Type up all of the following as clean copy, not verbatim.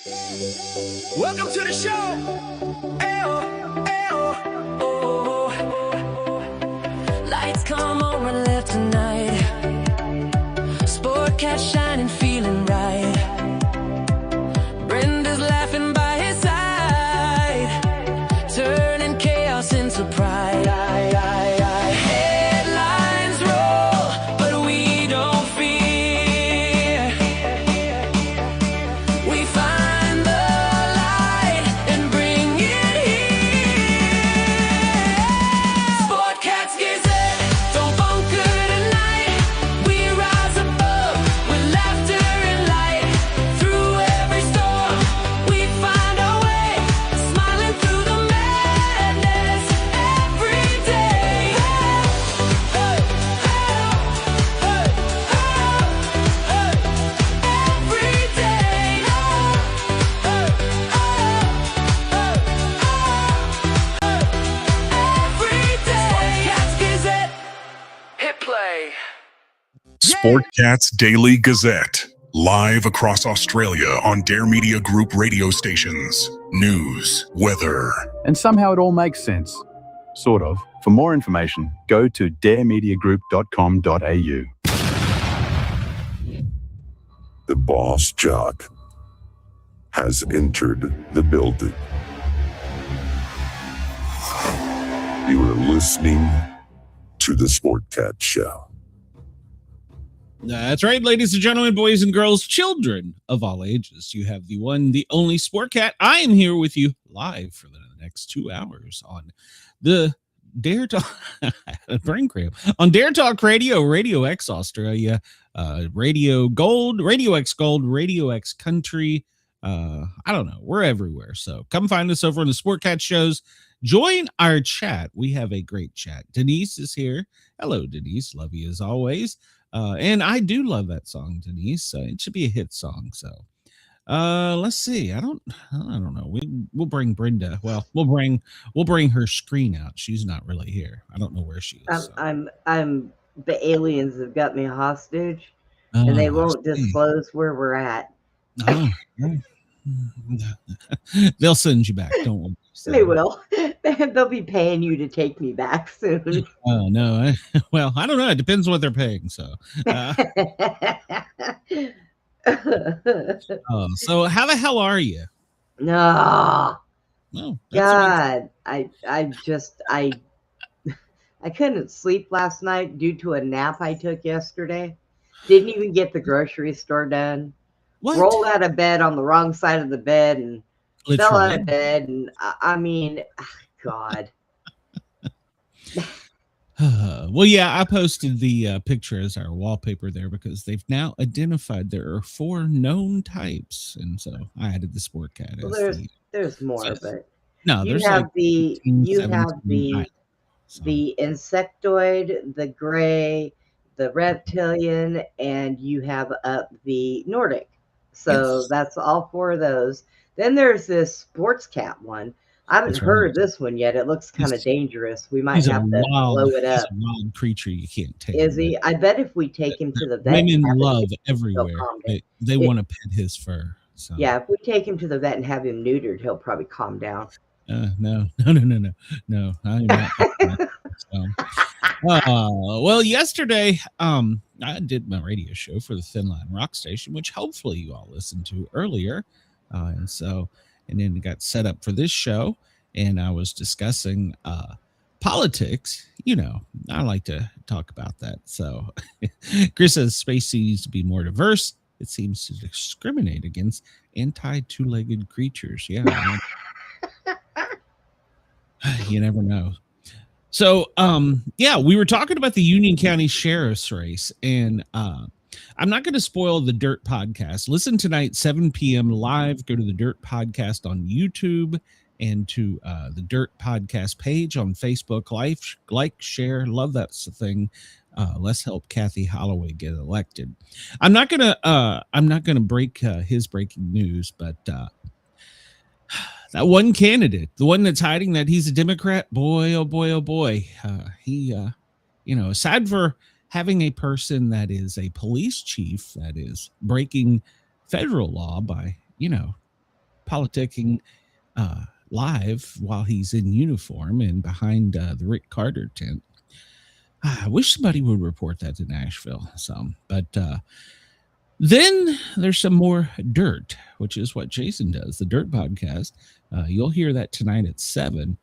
Welcome to the show. Lights come on right left tonight. Sportcat shining, feeling right. Brenda's laughing by his side, turning chaos into pride. Headlines roll, but we don't fear. We find the light and bring it here. Sportcat's Gazette, don't bunker tonight. We rise above with laughter and light. Through every storm, we find our way, smiling through the madness every day. Every day. Sportcat's Gazette, hit play. Sportcat's Daily Gazette, live across Australia on Dare Media Group radio stations. News, weather, And somehow it all makes sense. Sort of. For more information, go to daremediagroup.com.au. The boss jock has entered the building. You are listening to the Sportcat Show. That's right, ladies and gentlemen, boys and girls, children of all ages. You have the one, the only Sportcat. I am here with you live for the next 2 hours on the Dare Talk brain cramp on Dare Talk Radio, Radio X Australia, Radio Gold, Radio X Gold, Radio X Country. I don't know, we're everywhere. So come find us over on the Sportcat shows. Join our chat. We have a great chat. Denise is here. Hello, Denise. Love you as always. And I do love that song, Denise. It should be a hit song. So let's see. I don't know. We'll bring Brenda. Well, we'll bring her screen out. She's not really here. I don't know where she is. So. I'm the aliens have got me hostage, and they won't disclose where we're at. Oh, they'll send you back. Don't worry. So. They will. They'll be paying you to take me back soon. Oh no. Well, I don't know. It depends what they're paying. So. So how the hell are you? No. No. God, I couldn't sleep last night due to a nap I took yesterday. Didn't even get the grocery store done. What? Rolled out of bed on the wrong side of the bed and fell out of bed. And I mean, God. Well, yeah, I posted the picture as our wallpaper there because they've now identified there are 4 known types, and so I added the Sportcat. Well, there's more, but no, you there's have like the 15, you have 17, the insectoid, the gray, the reptilian, and you have up the Nordic. So Yes. that's all 4 of those. Then there's this Sportscat one. I haven't heard this one yet. It looks kind of dangerous. We might have to blow it up. He's a wild creature you can't take. Is he? I bet if we take him to the vet, Women and have love him everywhere. They want to pet his fur. So. Yeah, if we take him to the vet and have him neutered, he'll probably calm down. No. I'm not. So, well, yesterday, I did my radio show for the Thin Line Rock Station, which hopefully you all listened to earlier, and then it got set up for this show, and I was discussing politics. You know, I like to talk about that. So, Chris says space needs to be more diverse. It seems to discriminate against anti-two-legged creatures. Yeah. You never know. So, yeah, we were talking about the Union County Sheriff's race, and I'm not going to spoil the Dirt Podcast. Listen tonight, 7 p.m. live. Go to the Dirt Podcast on YouTube and to the Dirt Podcast page on Facebook. Like, share, love that thing. Let's help Kathy Holloway get elected. I'm not gonna break his breaking news, but that one candidate, the one that's hiding that he's a Democrat, boy, oh boy, he, aside for having a person that is a police chief that is breaking federal law by, politicking live while he's in uniform and behind the Rick Carter tent. I wish somebody would report that to Nashville. But then there's some more dirt, which is what Jason does, the Dirt Podcast. You'll hear that tonight at 7.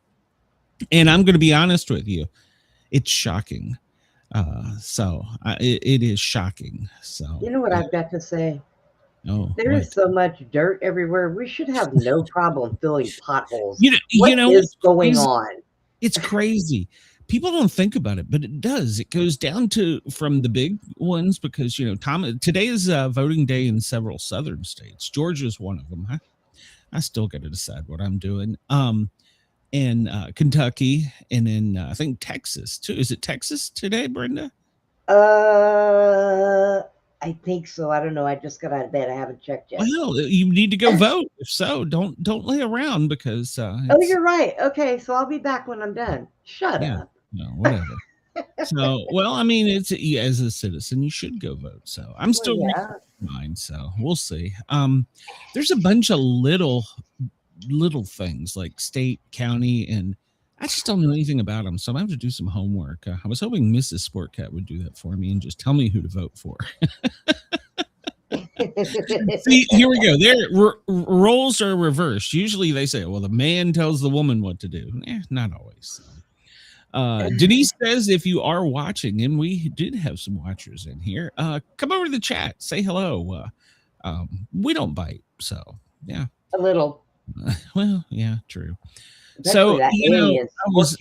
And I'm going to be honest with you, it's shocking. It is shocking. So You know what I've got to say? oh, There what? is so much dirt everywhere. We should have no problem filling potholes. You know, What is going crazy? on? It's crazy. People don't think about it, but it does. It goes down to from the big ones because today is voting day in several southern states. Georgia's one of them. I still got to decide what I'm doing. And Kentucky, and then I think Texas too. Is it Texas today, Brenda? I think so. I don't know. I just got out of bed. I haven't checked yet. Well, you need to go vote. If so, don't lay around because. Oh, you're right. Okay, so I'll be back when I'm done. Shut up. No, whatever. So, well, I mean, it's as a citizen, you should go vote. So I'm still yeah. mine. So we'll see. There's a bunch of little things like state, county, and I just don't know anything about them. So I have to do some homework. I was hoping Mrs. Sportcat would do that for me and just tell me who to vote for. See, here we go. Their roles are reversed. Usually they say, well, the man tells the woman what to do. Not always. Denise says, if you are watching, and we did have some watchers in here, come over to the chat, say hello. We don't bite. So, yeah. A little. Well, yeah, true. Especially So, that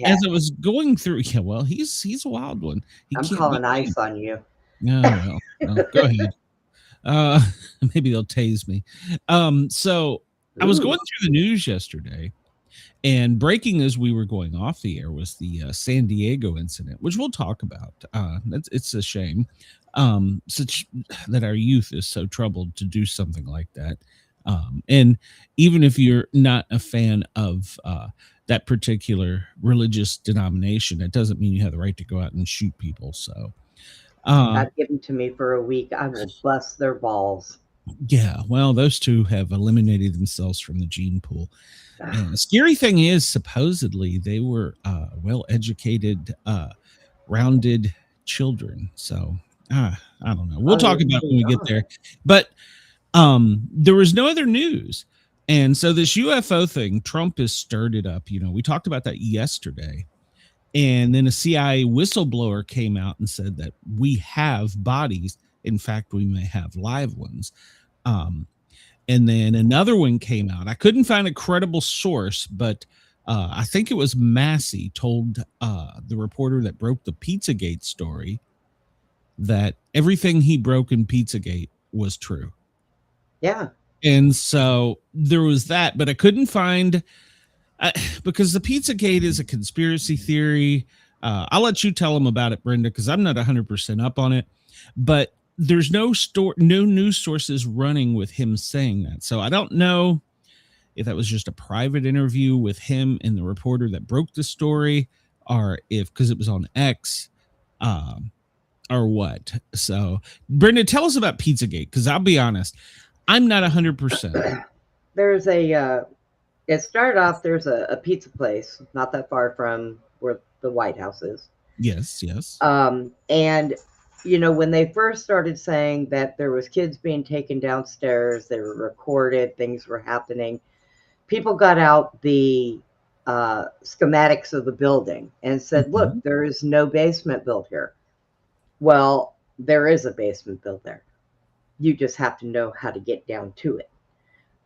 as I was going through, well, he's a wild one. I'm calling ice on you. No, well, go ahead. Maybe they'll tase me. So I was going through the news yesterday, and breaking as we were going off the air was the San Diego incident, which we'll talk about. It's a shame such that our youth is so troubled to do something like that. And even if you're not a fan of that particular religious denomination, it doesn't mean you have the right to go out and shoot people. So God give them to me for a week. I will bust their balls. Yeah, well, those two have eliminated themselves from the gene pool. And the scary thing is, supposedly, they were well-educated, rounded children. So, I don't know. We'll talk about it when we get there. But there was no other news. And so this UFO thing, Trump has stirred it up. We talked about that yesterday. And then a CIA whistleblower came out and said that we have bodies. In fact, we may have live ones. And then another one came out. I couldn't find a credible source, but I think it was Massey told the reporter that broke the Pizzagate story that everything he broke in Pizzagate was true. Yeah. And so there was that, but I couldn't find because the Pizzagate is a conspiracy theory. I'll let you tell them about it, Brenda, because I'm not 100% up on it. But there's no news sources running with him saying that. So I don't know if that was just a private interview with him and the reporter that broke the story, or if because it was on X, or what. So Brenda, tell us about Pizzagate, because I'll be honest, I'm not 100%. There's it started off, there's a pizza place not that far from where the White House is. Yes. And when they first started saying that there was kids being taken downstairs, they were recorded, things were happening, people got out the schematics of the building and said, look, there is no basement built here. Well, there is a basement built there. You just have to know how to get down to it.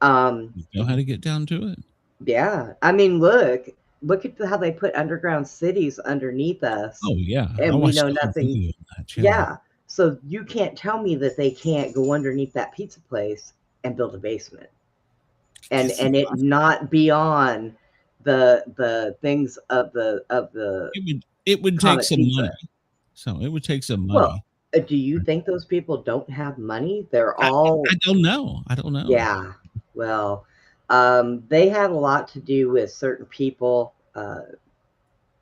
You know how to get down to it? Yeah. I mean, look at how they put underground cities underneath us. Oh, yeah. And we know nothing. Yeah. So you can't tell me that they can't go underneath that pizza place and build a basement. And it not beyond the things of the it would take some pizza. money. So it would take some money. Well, do you think those people don't have money? They're all I don't know. Yeah. Well, they had a lot to do with certain people,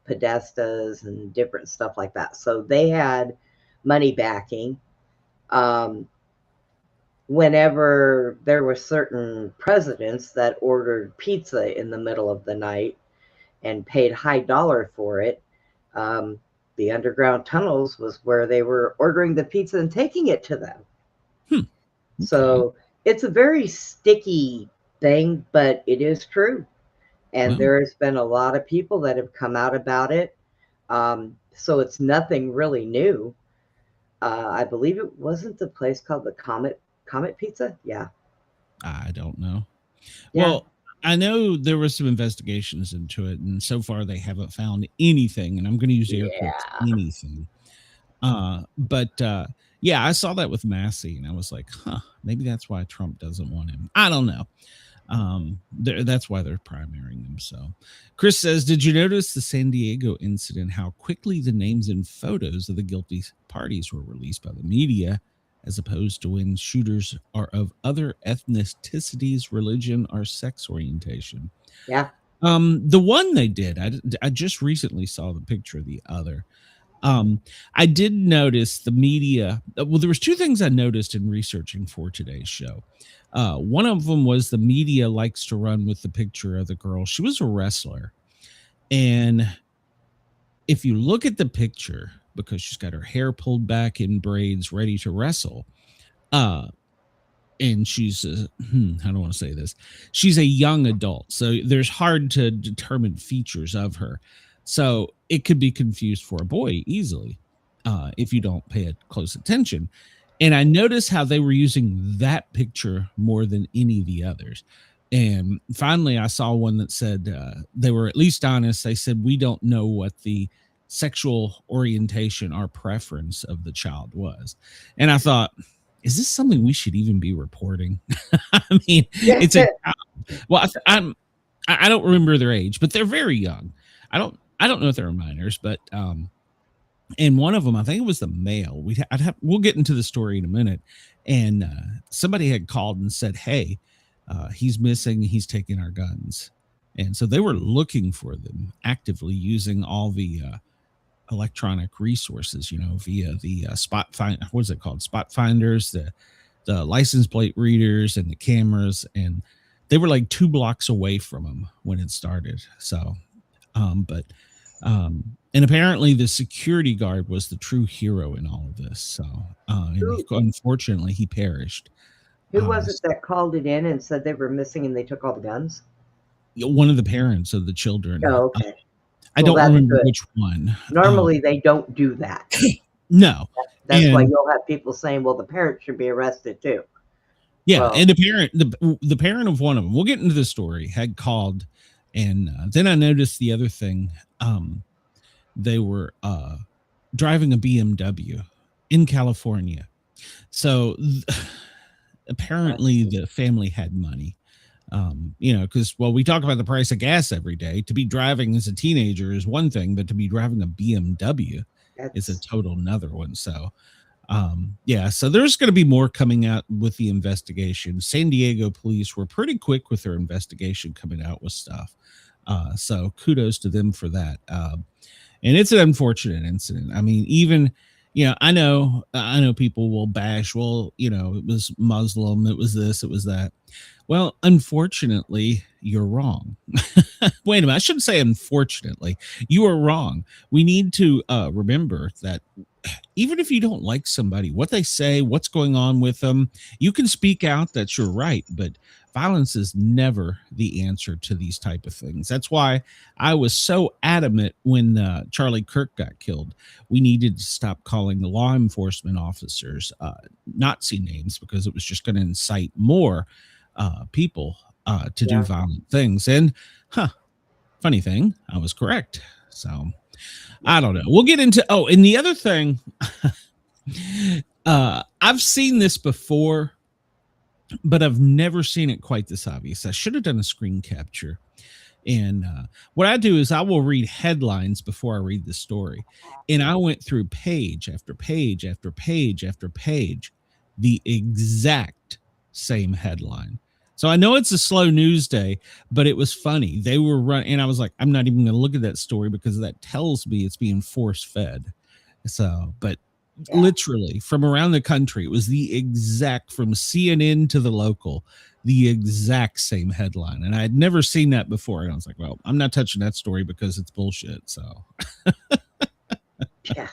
podestas and different stuff like that. So they had money backing. whenever there were certain presidents that ordered pizza in the middle of the night and paid high dollar for it, the underground tunnels was where they were ordering the pizza and taking it to them. Okay. So it's a very sticky thing, but it is true. And there has been a lot of people that have come out about it. So it's nothing really new. I believe it wasn't the place called the Comet Pizza. Yeah. I don't know. Yeah. Well, I know there were some investigations into it, and so far they haven't found anything. And I'm going to use air quotes, anything. But yeah, I saw that with Massey, and I was like, maybe that's why Trump doesn't want him. I don't know. That's why they're primarying him. So Chris says, did you notice the San Diego incident, how quickly the names and photos of the guilty parties were released by the media, as opposed to when shooters are of other ethnicities, religion, or sex orientation? Yeah. The one they did, I just recently saw the picture of the other. I did notice the media. Well, there was two things I noticed in researching for today's show. One of them was the media likes to run with the picture of the girl. She was a wrestler. And if you look at the picture, because she's got her hair pulled back in braids, ready to wrestle, and she's, I don't want to say this, she's a young adult. So there's hard to determine features of her. So it could be confused for a boy easily if you don't pay close attention. And I noticed how they were using that picture more than any of the others. And finally, I saw one that said they were at least honest. They said, we don't know what the sexual orientation or preference of the child was. And I thought, is this something we should even be reporting? I mean, it's a well, I don't remember their age, but they're very young. I don't know if they're minors, but and one of them, I think it was the male. We'll get into the story in a minute. And somebody had called and said, hey, he's missing. He's taking our guns. And so they were looking for them actively, using all the electronic resources, via the spot finders, the license plate readers, and the cameras. And they were like 2 blocks away from him when it started. So, and apparently the security guard was the true hero in all of this. So, unfortunately, he perished. Who was it that called it in and said they were missing and they took all the guns? One of the parents of the children. Oh, okay. I don't remember which one. Normally, they don't do that. No. That's why you'll have people saying, well, the parent should be arrested too. Yeah, well, and the parent of one of them, we'll get into the story, had called. And then I noticed the other thing. They were driving a BMW in California. So apparently the family had money. Because, we talk about the price of gas every day. To be driving as a teenager is one thing, but to be driving a BMW is a total another one. So, so there's going to be more coming out with the investigation. San Diego police were pretty quick with their investigation, coming out with stuff. So kudos to them for that. And it's an unfortunate incident. I mean, even, I know people will bash, it was Muslim, it was this, it was that. Well, unfortunately, you're wrong. Wait a minute. I shouldn't say unfortunately. You are wrong. We need to remember that even if you don't like somebody, what they say, what's going on with them, you can speak out that you're right, but violence is never the answer to these type of things. That's why I was so adamant when Charlie Kirk got killed. We needed to stop calling the law enforcement officers Nazi names, because it was just going to incite more people to do violent things. And funny thing, I was correct. So I don't know. We'll get into, and the other thing, I've seen this before, but I've never seen it quite this obvious. I should have done a screen capture. And what I do is I will read headlines before I read the story. And I went through page after page after page after page, the exact same headline. So I know it's a slow news day, but it was funny. They were running, and I was like, I'm not even going to look at that story because that tells me it's being force fed. So, but literally from around the country. It was the exact, from CNN to the local, the exact same headline. And I had never seen that before. And I was like, well, I'm not touching that story because it's bullshit. So, Yeah.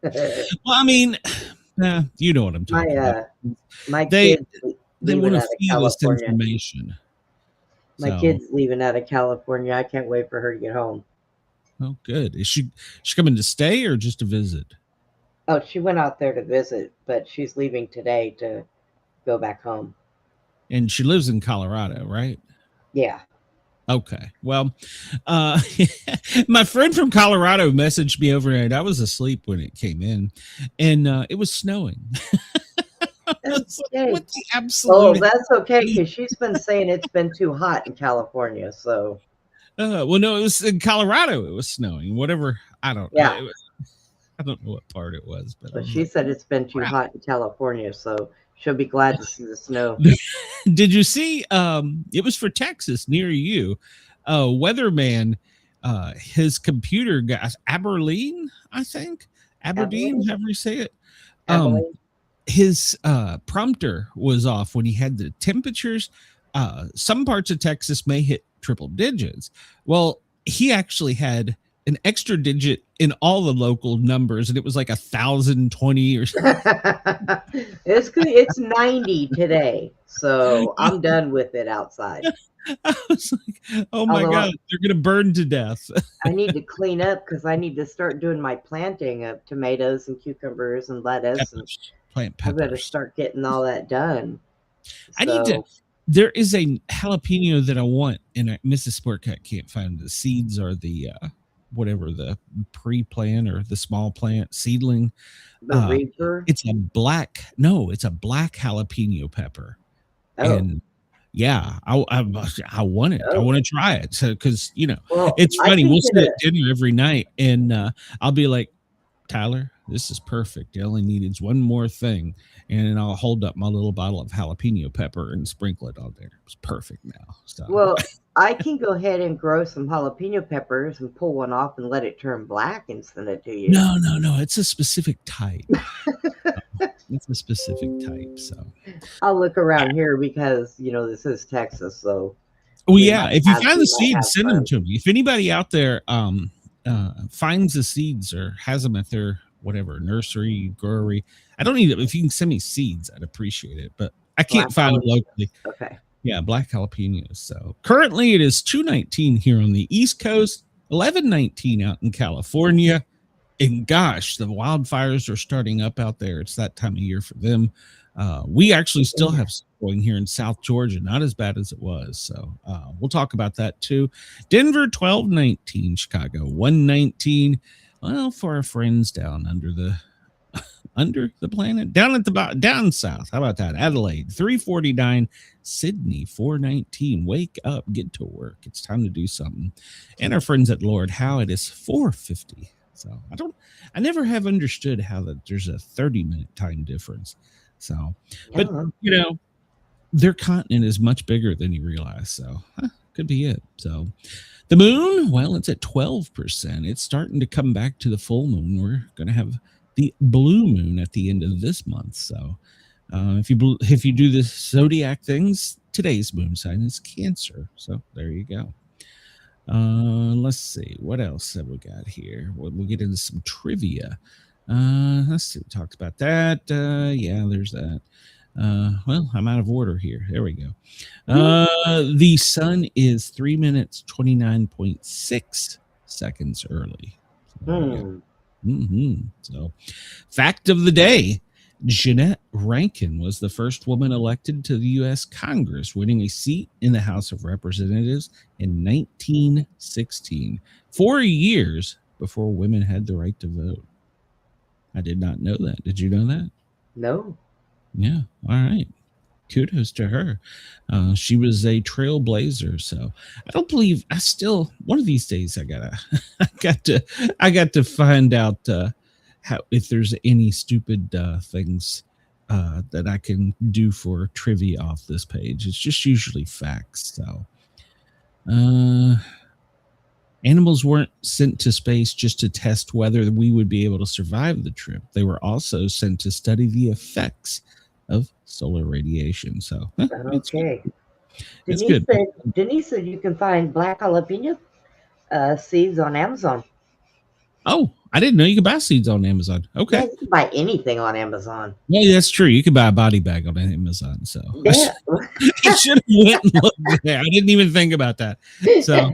well, I mean, you know what I'm talking about. My They kids want leaving to out of feed us California. information. My kid's leaving out of California. I can't wait for her to get home. Oh, good. Is she coming to stay or just to visit? Oh, she went out there to visit, but she's leaving today to go back home. And she lives in Colorado, right? Yeah. Okay. Well, my friend from Colorado messaged me overnight. I was asleep when it came in, and it was snowing. That's okay. What the absolute? Oh, that's okay, because she's been saying it's been too hot in California. So, well, no, it was in Colorado. It was snowing. Whatever. I don't. Yeah. I don't know what part it was, but she said it's been too hot in California. So she'll be glad to see the snow. Did you see? It was for Texas near you. Weatherman, his computer got Aberdeen, I think. Aberdeen, however you say it. His prompter was off when he had the temperatures. Some parts of Texas may hit triple digits. Well, he actually had an extra digit in all the local numbers, and it was like 1,020 or something. It's good. It's 90 today, so I'm done with it outside. I was like, oh my God, they're going to burn to death. I need to clean up because I need to start doing my planting of tomatoes and cucumbers and lettuce. Plant peppers. I better start getting all that done. I need to. There is a jalapeno that I want, and Mrs. Sportcat can't find the seeds or the whatever, the pre-plant or the small plant seedling. The reaper? It's a black jalapeno pepper. Oh. And yeah, I want it. I want to try it. So, because, Well, it's funny. We'll sit at dinner every night, and I'll be like, Tyler, this is perfect. I only needed one more thing. And I'll hold up my little bottle of jalapeno pepper and sprinkle it on there. It's perfect now. So. Well, I can go ahead and grow some jalapeno peppers and pull one off and let it turn black and send it to you. No. It's a specific type. It's a specific type. So I'll look around here because, this is Texas. So, well, yeah. If you find the seeds, send them to me. If anybody out there finds the seeds or has them at their whatever nursery, growery, I don't need it. If you can send me seeds, I'd appreciate it. But I can't find them locally. Okay. Yeah, black jalapenos. So currently it is 2:19 here on the East Coast, 11:19 out in California. And gosh, the wildfires are starting up out there. It's that time of year for them. We actually still have some going here in South Georgia, not as bad as it was. So we'll talk about that too. Denver 12:19, Chicago 1:19. Well, for our friends down under the planet, down south. How about that? Adelaide 3:49, Sydney 4:19. Wake up, get to work. It's time to do something. And our friends at Lord Howe, it is 4:50. So I never have understood how that there's a 30-minute time difference. So, but their continent is much bigger than you realize. So could be it. So the moon, well, it's at 12%. It's starting to come back to the full moon. We're going to have the blue moon at the end of this month. So if you do the Zodiac things, today's moon sign is Cancer. So there you go. Let's see. What else have we got here? We'll get into some trivia. Let's see. We talked about that. Yeah, there's that. Well, I'm out of order here. There we go. The sun is 3 minutes, 29.6 seconds early. So, So, fact of the day, Jeanette Rankin was the first woman elected to the U.S. Congress, winning a seat in the House of Representatives in 1916, 4 years before women had the right to vote. I did not know that. Did you know that? No. Yeah. All right. Kudos to her. She was a trailblazer. So I don't believe one of these days I got to find out if there's any stupid things that I can do for trivia off this page. It's just usually facts. So Animals weren't sent to space just to test whether we would be able to survive the trip. They were also sent to study the effects of solar radiation. So, it's Okay. It's Denise good. Denise said you can find black jalapeno seeds on Amazon. Oh, I didn't know you could buy seeds on Amazon. Okay. Yeah, you can buy anything on Amazon. Yeah, that's true. You can buy a body bag on Amazon. So Yeah. I should have went and looked there. I didn't even think about that. So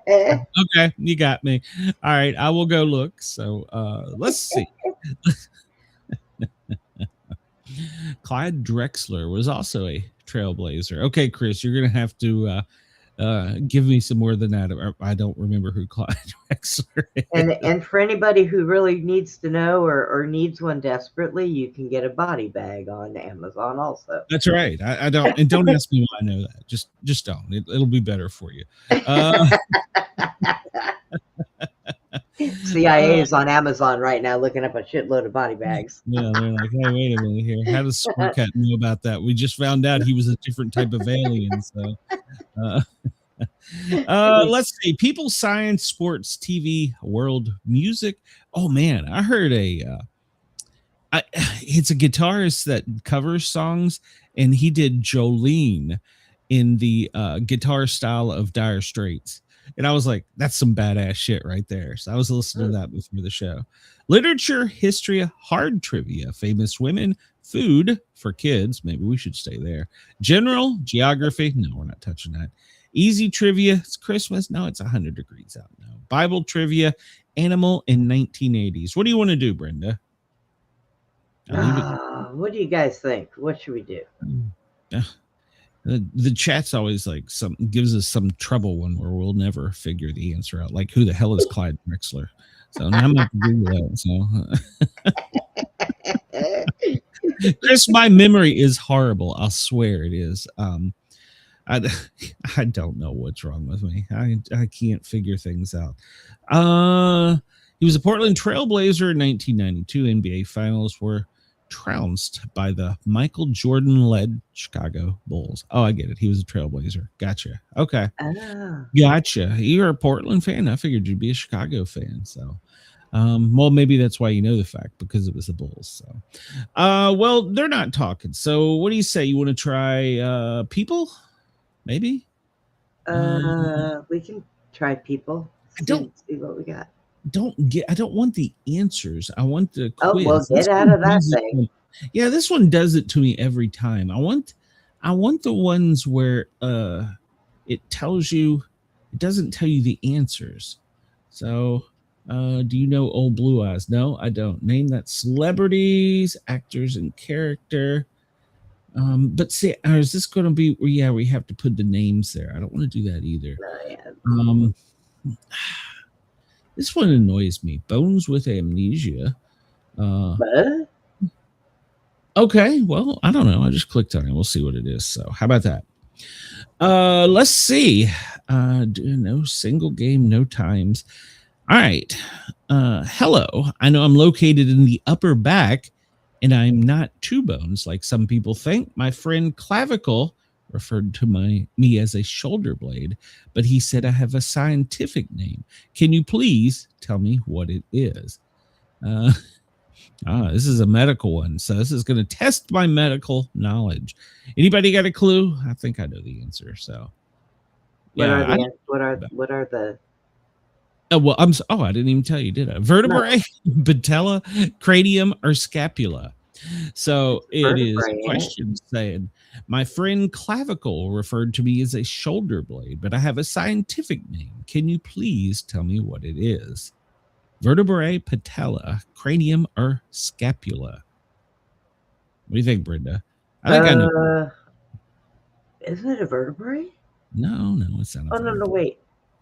yeah. Okay, you got me. All right, I will go look. So let's see. Clyde Drexler was also a trailblazer. Okay, Chris, you're gonna have to give me some more than that. I don't remember who Clyde Drexler is. And for anybody who really needs to know or needs one desperately, you can get a body bag on Amazon also. That's right. I don't, and don't ask me why I know that. Just don't. It'll be better for you. CIA is on Amazon right now looking up a shitload of body bags. Yeah, they're like, hey, wait a minute here. How does Sportcat know about that? We just found out he was a different type of alien. So, let's see. People, science, sports, TV, world, music. Oh man, I heard it's a guitarist that covers songs, and he did Jolene in the guitar style of Dire Straits. And I was like, that's some badass shit right there. So I was listening to that before the show. Literature, history, hard trivia, famous women, food for kids. Maybe we should stay there. General, geography. No, we're not touching that. Easy trivia. It's Christmas. No, it's 100 degrees out now. Bible trivia, animal in 1980s. What do you want to do, Brenda? What do you guys think? What should we do? The chat's always like gives us some trouble when we'll never figure the answer out. Like, who the hell is Clyde Drexler? So now I'm going to do that. So, Chris, my memory is horrible. I'll swear it is. I don't know what's wrong with me. I can't figure things out. He was a Portland Trailblazer in 1992. NBA Finals were trounced by the Michael Jordan-led Chicago Bulls. Oh, I get it. He was a Trailblazer. Gotcha. Okay. Gotcha. You're a Portland fan. I figured you'd be a Chicago fan. So, well, maybe that's why you know the fact, because it was the Bulls. So, well, they're not talking. So, what do you say? You want to try people? Maybe. We can try people. See what we got. I don't want the answers. I want the quiz. Oh, well, get out of that thing. Yeah, this one does it to me every time. I want the ones where it doesn't tell you the answers. So, do you know Old Blue Eyes? No, I don't. Name that celebrities, actors, and character. But see, is this going to be? Yeah, we have to put the names there. I don't want to do that either. This one annoys me. Bones with amnesia. Okay, well, I don't know. I just clicked on it. We'll see what it is. So, how about that? Let's see. No single game, no times. All right. Hello. I know I'm located in the upper back, and I'm not two bones like some people think. My friend Clavicle referred to me as a shoulder blade, but he said I have a scientific name. Can you please tell me what it is? This is a medical one, so this is going to test my medical knowledge. Anybody got a clue? I think I know the answer. So, yeah. What are the? Well, I didn't even tell you, did I? Vertebrae, patella, cranium, or scapula. So it is a question saying, my friend Clavicle referred to me as a shoulder blade, but I have a scientific name. Can you please tell me what it is? Vertebrae, patella, cranium, or scapula? What do you think, Brenda? I think I know. Isn't it a vertebrae? No, it's not. No, wait.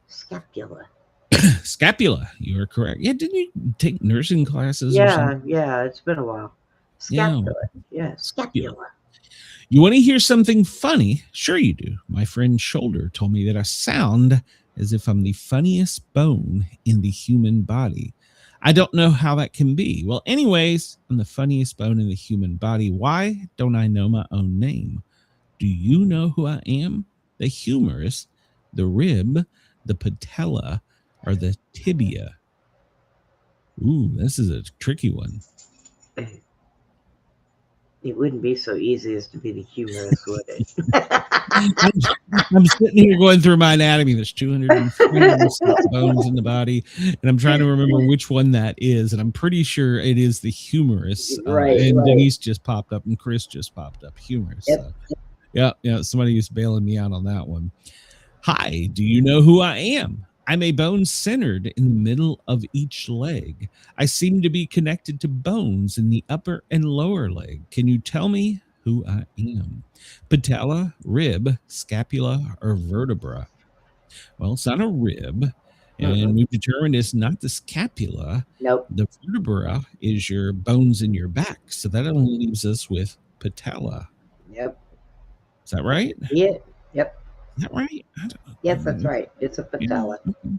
Scapula. Scapula. You are correct. Yeah, didn't you take nursing classes? Yeah, it's been a while. Scapula. Yeah, scapula. You want to hear something funny? Sure you do. My friend Shoulder told me that I sound as if I'm the funniest bone in the human body. I don't know how that can be. Well, anyways, I'm the funniest bone in the human body. Why don't I know my own name? Do you know who I am? The humerus, the rib, the patella, or the tibia? Ooh, this is a tricky one. It wouldn't be so easy as to be the humerus, would it? I'm sitting here going through my anatomy. There's 206 bones in the body, and I'm trying to remember which one that is. And I'm pretty sure it is the humerus. Right, and right. Denise just popped up, and Chris just popped up. Humerus. Yep. So, yeah. Somebody was bailing me out on that one. Hi, do you know who I am? I'm a bone centered in the middle of each leg. I seem to be connected to bones in the upper and lower leg. Can you tell me who I am? Patella, rib, scapula, or vertebra? Well, it's not a rib. And we've determined it's not the scapula. Nope. The vertebra is your bones in your back. So that only leaves us with patella. Yep. Is that right? Yeah. Yep. Is that right? Yes, that's right. It's a patella. All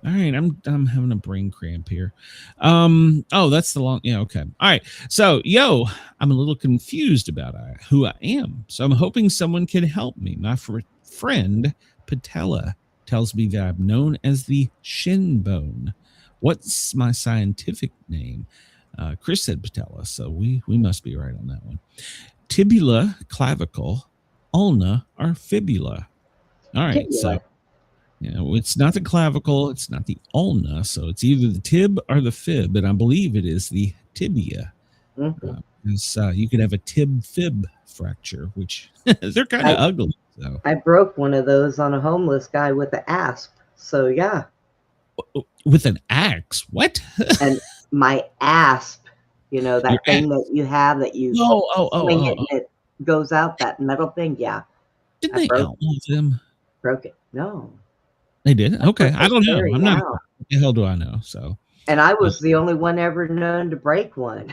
right, I'm having a brain cramp here. Oh, that's the long. Yeah, okay. All right. So, I'm a little confused about who I am. So I'm hoping someone can help me. My friend Patella tells me that I'm known as the shin bone. What's my scientific name? Chris said patella, so we must be right on that one. Tibula, clavicle, ulna, or fibula. All right, Tibula. so it's not the clavicle, it's not the ulna, so it's either the tib or the fib, and I believe it is the tibia. You could have a tib-fib fracture, which they're kind of ugly. So I broke one of those on a homeless guy with an asp. So yeah. With an axe? What? And my asp, that Your thing that you have that you swing it and it goes out, that metal thing. Yeah. Didn't they outlaw them? Broke it. No. They did? Okay. I don't know. I'm not. Wow. What the hell do I know? So. And I was the only one ever known to break one.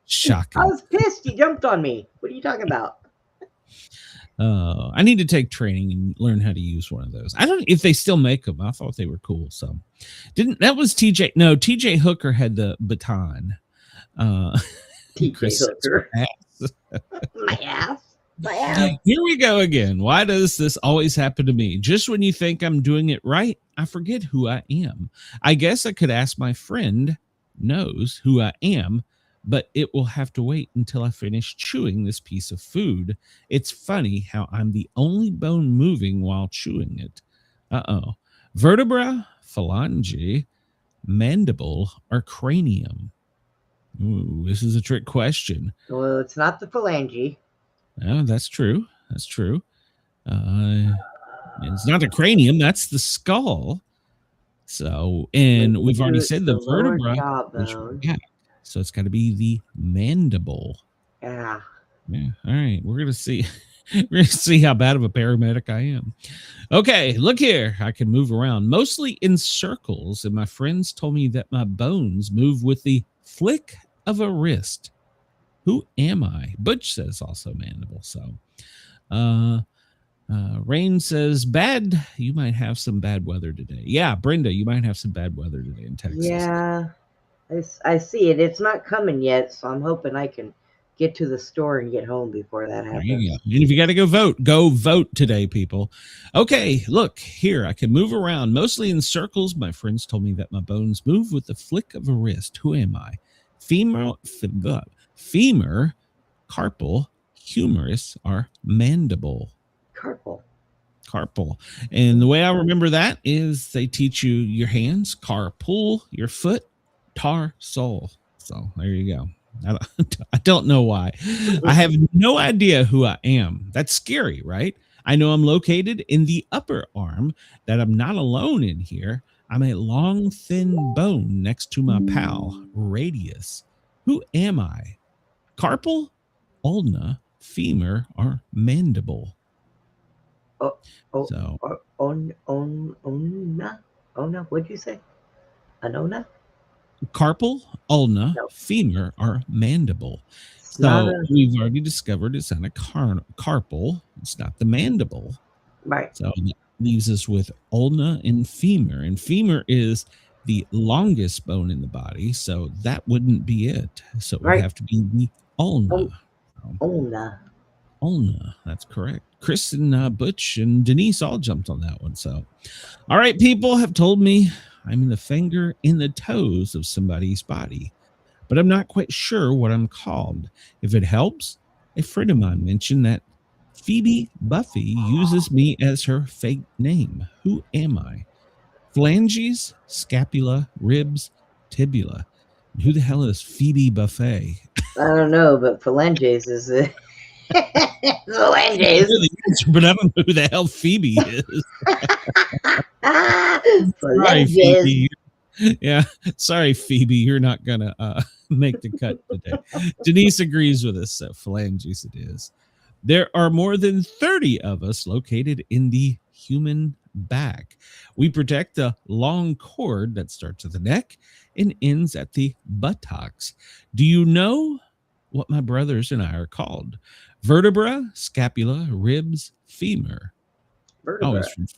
Shocking. I was pissed. He jumped on me. What are you talking about? I need to take training and learn how to use one of those. I don't know if they still make them. I thought they were cool. So that was TJ. No, TJ Hooker had the baton. TJ Hooker. My ass. Here we go again. Why does this always happen to me? Just when you think I'm doing it right, I forget who I am. I guess I could ask my friend knows who I am, but it will have to wait until I finish chewing this piece of food. It's funny how I'm the only bone moving while chewing it. Vertebra, phalange, mandible, or cranium? Ooh, this is a trick question. Well, it's not the phalange. Oh, that's true. That's true. It's not the cranium. That's the skull. So, and we've already said the vertebra. So it's got to be the mandible. Yeah. Yeah. All right. We're going to see. We're going to see how bad of a paramedic I am. Okay. Look here. I can move around mostly in circles. And my friends told me that my bones move with the flick of a wrist. Who am I? Butch says also mandible. So, Rain says bad. You might have some bad weather today. Yeah, Brenda, you might have some bad weather today in Texas. Yeah, I see it. It's not coming yet, so I'm hoping I can get to the store and get home before that happens. There you go. And if you got to go vote today, people. Okay, look here. I can move around mostly in circles. My friends told me that my bones move with the flick of a wrist. Who am I? Femur, carpal, humerus, or mandible. Carpal. And the way I remember that is they teach you your hands, carpal, your foot, tarsal. So there you go. I don't know why. I have no idea who I am. That's scary, right? I know I'm located in the upper arm, that I'm not alone in here. I'm a long, thin bone next to my pal, radius. Who am I? Carpal, ulna, femur, or mandible? Ona, what'd you say? Anona? Carpal, ulna, femur, or mandible. So we've already discovered it's not a carpal. It's not the mandible. Right. So that leaves us with ulna and femur. And femur is the longest bone in the body. So that wouldn't be it. So it would have to be the ulna. Ulna. Ulna. That's correct. Chris and Butch and Denise all jumped on that one. So, all right, people have told me I'm in the finger in the toes of somebody's body, but I'm not quite sure what I'm called. If it helps, a friend of mine mentioned that Phoebe Buffy uses me as her fake name. Who am I? Phalanges, scapula, ribs, tibula. Who the hell is Phoebe Buffet? I don't know, but phalanges is it. Phalanges. But I don't know who the hell Phoebe is. Sorry, Phalanges. Phoebe. Yeah, sorry, Phoebe. You're not gonna make the cut today. Denise agrees with us. So phalanges it is. There are more than 30 of us located in the human back. We protect the long cord that starts at the neck and ends at the buttocks. Do you know what my brothers and I are called? Vertebra, scapula, ribs, femur. Vertebra. Always from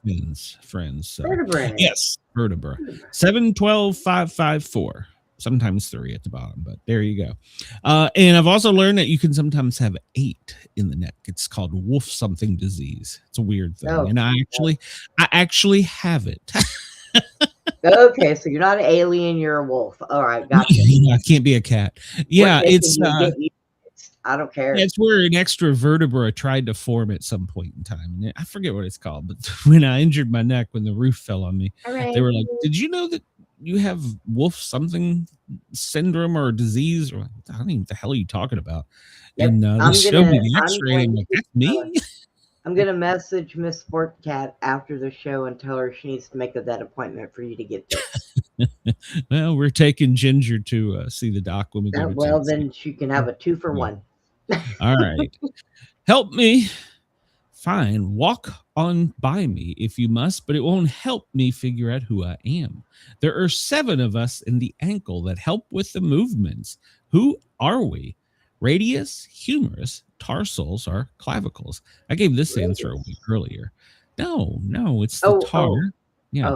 friends. So. Vertebrae. Yes, vertebra. 7, 12, 5, 5, 4. Sometimes 3 at the bottom, but there you go. And I've also learned that you can sometimes have 8 in the neck. It's called wolf something disease. It's a weird thing, and I actually have it. Okay, so you're not an alien, you're a wolf. All right, gotcha. I can't be a cat. Yeah, it's I don't care. it's where an extra vertebra tried to form at some point in time. And I forget what it's called, but when I injured my neck when the roof fell on me, they were like, "Did you know that you have wolf something syndrome or disease?" Or I don't even know what the hell are you talking about. Yep. And they showed me the X-ray. And I'm like, that's me. I'm gonna message Miss Sportcat after the show and tell her she needs to make that appointment for you to get this. Well, we're taking Ginger to see the doc when we go. Well, then she can have a 2-for-1. All right, help me. Fine, walk on by me if you must, but it won't help me figure out who I am. There are 7 of us in the ankle that help with the movements. Who are we? Radius, humerus, tarsals, or clavicles? I gave this answer a week earlier. No, it's the tar.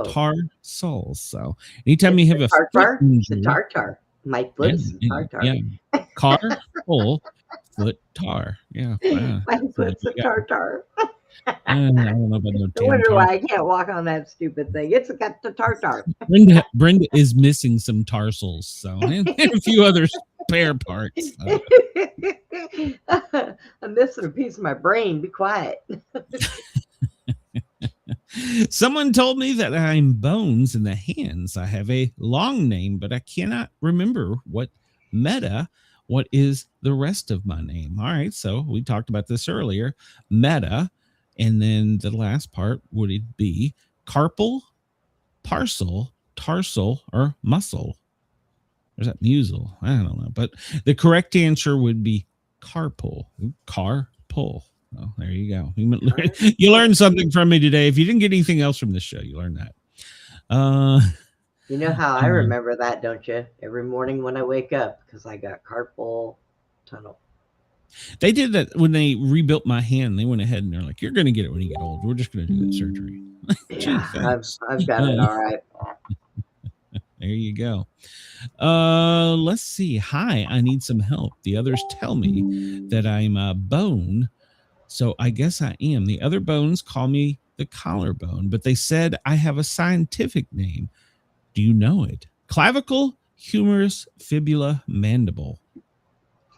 Tar soles. So anytime you have a tartar, injury, the tartar. My foot's tartar. Yeah. Car, hole, foot, tar. Yeah. My foot's a tartar. I don't know about no I wonder why I can't walk on that stupid thing. It's got the tartar. Brenda is missing some tarsals, so and a few other spare parts. So. I'm missing a piece of my brain. Be quiet. Someone told me that I'm bones in the hands. I have a long name, but I cannot remember what is the rest of my name. All right, so we talked about this earlier. Meta, and then the last part, would it be carpal, parcel, tarsal, or muscle? Or is that musel? I don't know. But the correct answer would be carpal. Carpal. Oh, there you go. You learned something from me today. If you didn't get anything else from this show, you learned that. You know how I remember that, don't you? Every morning when I wake up, because I got carpal tunnel. They did that when they rebuilt my hand. They went ahead and they're like, "You're going to get it when you get old. We're just going to do that surgery." Yeah, I've got it all right. There you go. Let's see. Hi, I need some help. The others tell me that I'm a bone, so I guess I am. The other bones call me the collarbone, but they said I have a scientific name. Do you know it? Clavicle, humerus, fibula, mandible.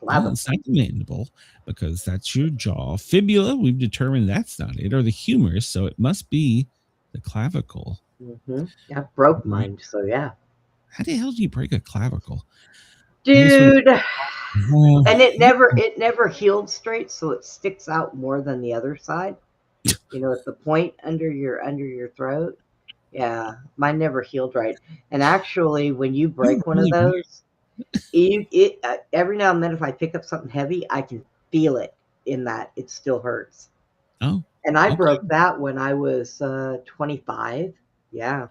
Well, it's not the mandible because that's your jaw. Fibula, we've determined that's not it, or the humerus, so it must be the clavicle. Mm-hmm. I broke mine, so yeah. How the hell do you break a clavicle? Dude. And it never healed straight, so it sticks out more than the other side. You know, at the point under your throat. Yeah, mine never healed right. And actually, when you break one of those, every now and then, if I pick up something heavy, I can feel it in that it still hurts. Oh, and I broke that when I was 25. Yeah.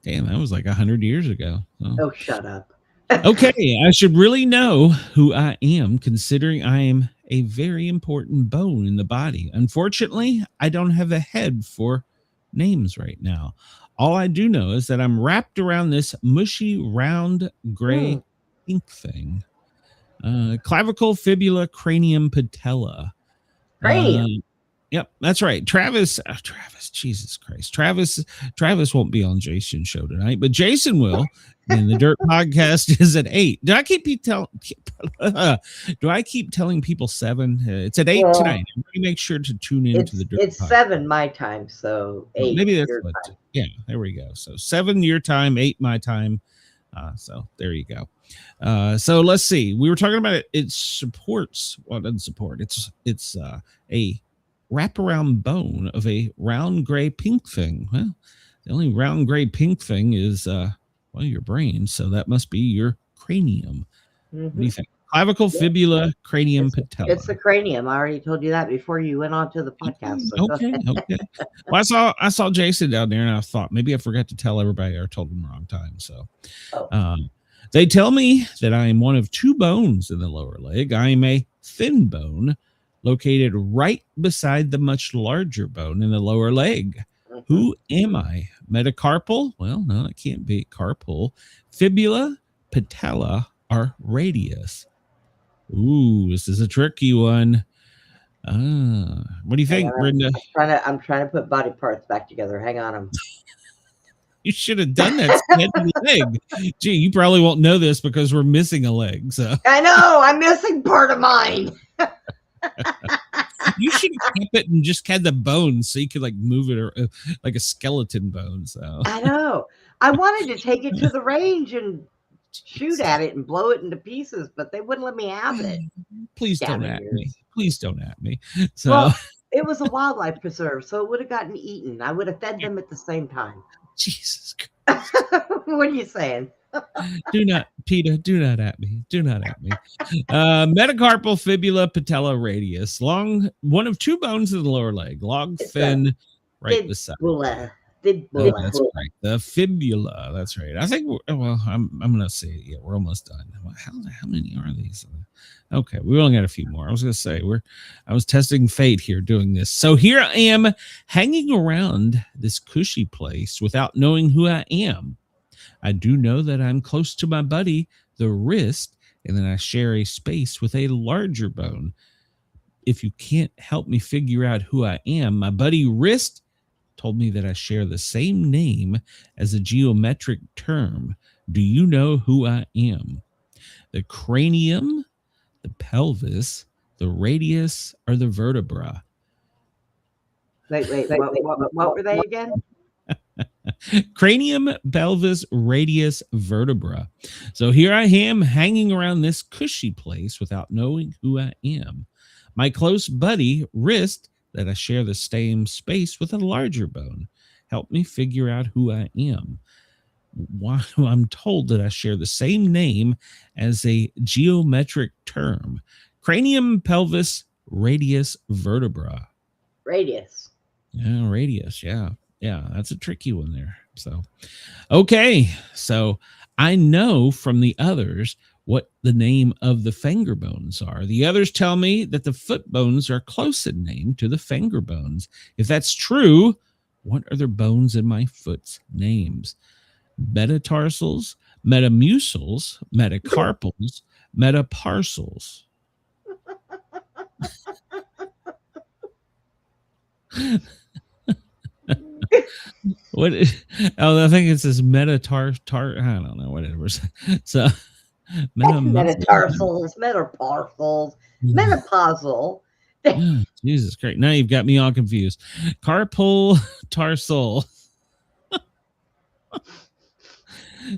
Damn, that was like 100 years ago. Oh, shut up. Okay, I should really know who I am, considering I am a very important bone in the body. Unfortunately, I don't have a head for names right now. All I do know is that I'm wrapped around this mushy, round, gray ink thing. Clavicle, fibula, cranium, patella. Cranium. Yep, that's right. Travis, Jesus Christ. Travis won't be on Jason's show tonight, but Jason will. And the Dirt podcast is at 8. Do I keep telling people 7? It's at 8 tonight. Everybody make sure to tune in to the Dirt It's podcast. 7 my time, so 8. Well, maybe that's your what. time. Yeah, there we go. So 7 your time, 8 my time. So there you go. So let's see. We were talking about it. It supports. Well, it doesn't support. It's a wraparound bone of a round gray pink thing. Well, the only round gray pink thing is your brain. So that must be your cranium. What do you think? Clavicle, fibula, cranium, patella. It's the cranium. I already told you that before you went on to the podcast. So Okay. Well, I saw Jason down there, and I thought maybe I forgot to tell everybody or told them the wrong time. So, they tell me that I am one of 2 bones in the lower leg. I am a thin bone located right beside the much larger bone in the lower leg. Who am I? Metacarpal? Well, no, it can't be carpal. Fibula, patella, or radius? Ooh, this is a tricky one. What do you think, Brenda? I'm trying to put body parts back together. Hang on. You should have done that. Leg. Gee, you probably won't know this because we're missing a leg. So I know I'm missing part of mine. you should have kept it and just had the bones so you could like move it or like a skeleton bone. So I know. I wanted to take it to the range and shoot at it and blow it into pieces, but they wouldn't let me have it. Please don't at me. Please don't at me. So well, it was a wildlife preserve, so it would have gotten eaten. I would have fed them at the same time. Jesus Christ. What are you saying? Do not, Peter, do not at me. Do not at me. Metacarpal, fibula, patella, radius. Long, one of 2 bones in the lower leg. Long, thin, right beside. That's right. The fibula. That's right. I think. I'm gonna say it. Yeah, we're almost done. How many are these? Okay, we only got a few more. I was gonna say I was testing fate here doing this. So here I am hanging around this cushy place without knowing who I am. I do know that I'm close to my buddy, the wrist, and then I share a space with a larger bone. If you can't help me figure out who I am, my buddy wrist told me that I share the same name as a geometric term. Do you know who I am? The cranium, the pelvis, the radius, or the vertebra? Wait. What were they again? Cranium, pelvis, radius, vertebra. So here I am hanging around this cushy place without knowing who I am. My close buddy, wrist, that I share the same space with a larger bone. Help me figure out who I am. Why I'm told that I share the same name as a geometric term. Cranium, pelvis, radius, vertebra. Radius. Yeah, radius. Yeah, that's a tricky one there. So, okay. So I know from the others what the name of the finger bones are. The others tell me that the foot bones are close in name to the finger bones. If that's true, what are the bones in my foot's names? Metatarsals, metamucils, metacarpals, metaparsals. What? I think it says metatar. I don't know. Whatever. So. Metatarsals, metaparsals, menopausal. Oh, Jesus Christ. Now you've got me all confused. Carpal tarsal.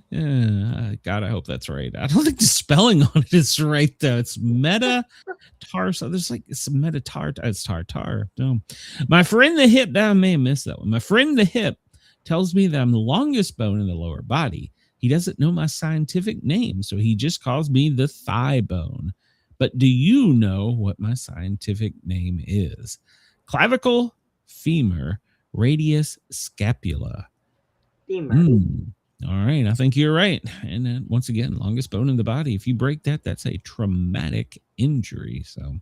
Yeah, God, I hope that's right. I don't think the spelling on it is right, though. It's metatarsal. There's like some metatar. It's tartar. No. My friend the hip. I may have missed that one. My friend the hip tells me that I'm the longest bone in the lower body. He doesn't know my scientific name, so he just calls me the thigh bone. But do you know what my scientific name is? Clavicle, femur, radius, scapula. Femur. All right, I think you're right. And then once again, longest bone in the body. If you break that, that's a traumatic injury. So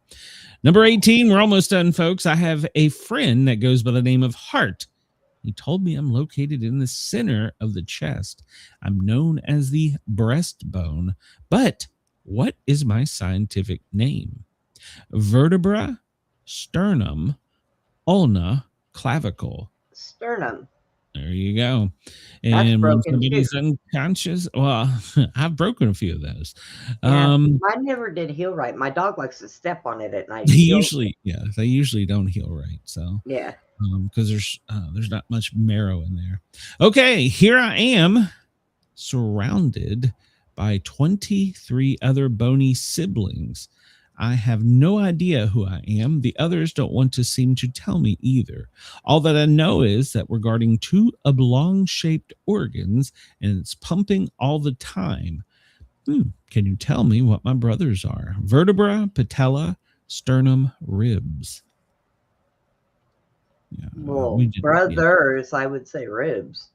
number 18, we're almost done, folks. I have a friend that goes by the name of Hart. He told me I'm located in the center of the chest. I'm known as the breastbone. But what is my scientific name? Vertebra, sternum, ulna, clavicle. Sternum. There you go. That's And when broken, somebody's too. unconscious, well, I've broken a few of those. Yeah, mine never did heal right. My dog likes to step on it at night. They usually don't heal right. So Yeah. because there's not much marrow in there. Okay, here I am, surrounded by 23 other bony siblings. I have no idea who I am. The others don't want to seem to tell me either. All that I know is that we're guarding 2 oblong-shaped organs, and it's pumping all the time. Can you tell me what my brothers are? Vertebra, patella, sternum, ribs. Yeah, Well, we did- brothers, I would say ribs.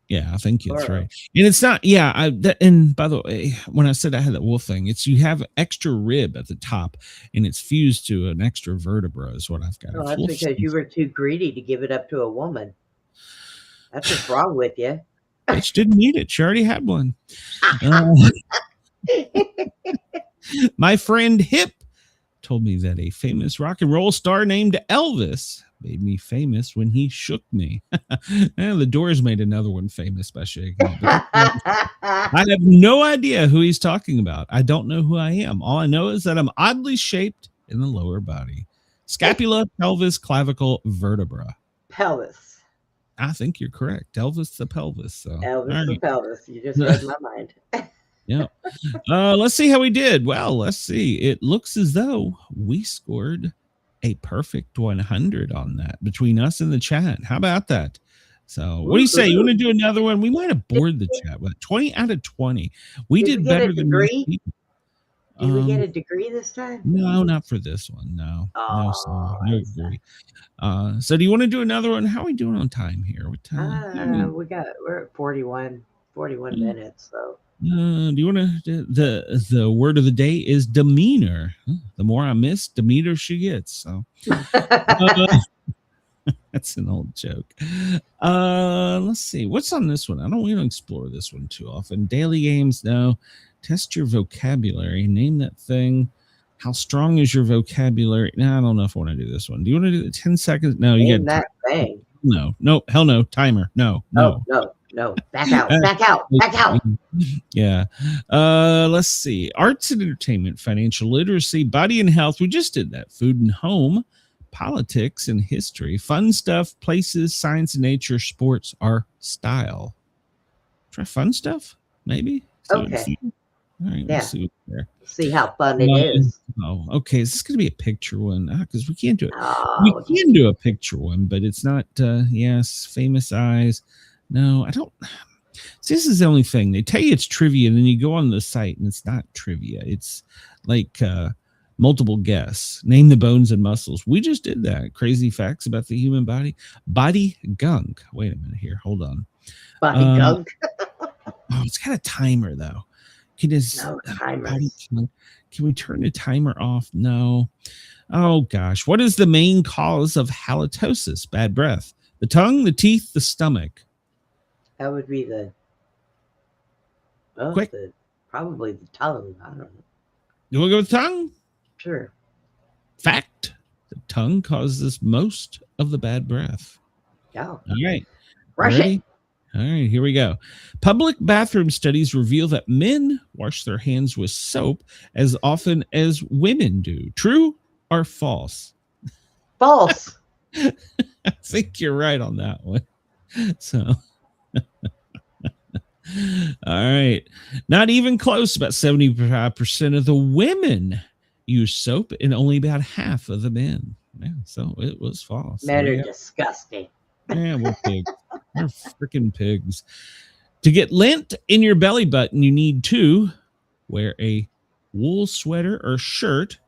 Yeah, I think it's Or- right. And it's not, and by the way, when I said I had that wolf thing, it's you have extra rib at the top and it's fused to an extra vertebra is what I've got. Well, It's that's wolf because you were too greedy to give it up to a woman. That's what's wrong with you. bitch didn't need it. She already had one. My friend Hip told me that a famous rock and roll star named Elvis made me famous when he shook me. And the Doors made another one famous by shaking me. But I have no idea who he's talking about. I don't know who I am. All I know is that I'm oddly shaped in the lower body. Scapula, pelvis, clavicle, vertebra. Pelvis. I think you're correct. Elvis the pelvis. So Elvis all the right. pelvis. You just read my mind. Yeah. Let's see how we did. Well, let's see. It looks as though we scored a perfect 100 on that between us and the chat. How about that? So what do you say? You want to do another one? We might have bored the chat with 20 out of 20. We did Did we get a better than most degree? people. Did we get a degree this time? No, not for this one. No. No, Oh, no degree. So do you want to do another one? How are we doing on time here? What time? We're at 41 minutes. So Do you want to? The word of the day is demeanor. The more I miss, the meaner she gets. So that's an old joke. Let's see what's on this one. We don't explore this one too often. Daily games, no. Test your vocabulary. Name that thing. How strong is your vocabulary? No, I don't know if I want to do this one. Do you want to do the 10 seconds? No, you name got that thing. No, hell no. Timer. No. No. Back out. Yeah. Let's see. Arts and entertainment, financial literacy, body and health. We just did that. Food and home, politics and history, fun stuff, places, science and nature, sports, art, style. Try fun stuff, maybe. Okay. All right. Yeah. Let's see what's there. See how fun it is. Oh, okay. Is this going to be a picture one? Because we can't do it. Oh, We can do a picture one, but it's not. Yes, famous eyes. No, I don't. See, this is the only thing. They tell you it's trivia, and then you go on the site, and it's not trivia. It's like multiple guess. Name the bones and muscles. We just did that. Crazy facts about the human body. Body gunk. Wait a minute here. Hold on. body gunk. Oh, it's got a timer though. Can we turn the timer off? No. Oh gosh. What is the main cause of halitosis? Bad breath. The tongue, the teeth, the stomach. That would be Quick. probably the tongue. I don't know. You want to go with tongue? Sure. Fact. The tongue causes most of the bad breath. Yeah. All right. Brush Ready? it. All right, here we go. Public bathroom studies reveal that men wash their hands with soap as often as women do. True or false? False. I think you're right on that one. So, all right. Not even close. About 75% of the women use soap and only about half of the men. Yeah, so it was false. Men are Yeah. disgusting. Yeah, we're pigs. We're freaking pigs. To get lint in your belly button, you need to wear a wool sweater or shirt,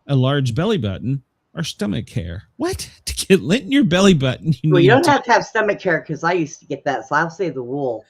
a large belly button, or stomach hair. What? To get lint in your belly button, you Well, need you don't to. have to have stomach hair because I used to get that. So I'll say the wool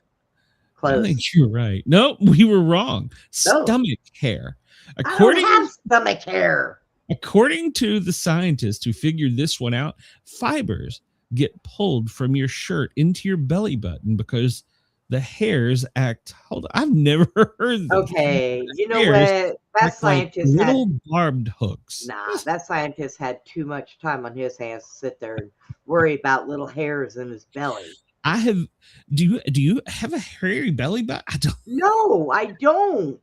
I clothes. think you're right. No, we were wrong. No. Stomach hair. I don't have stomach hair. According to the scientists who figured this one out, fibers get pulled from your shirt into your belly button because the hairs act. Hold on, I've never heard this. Okay, you know Hairs what? That act like scientist had little barbed hooks. that scientist had too much time on his hands to sit there and worry about little hairs in his belly. I have. Do you have a hairy belly button? I don't. No, I don't.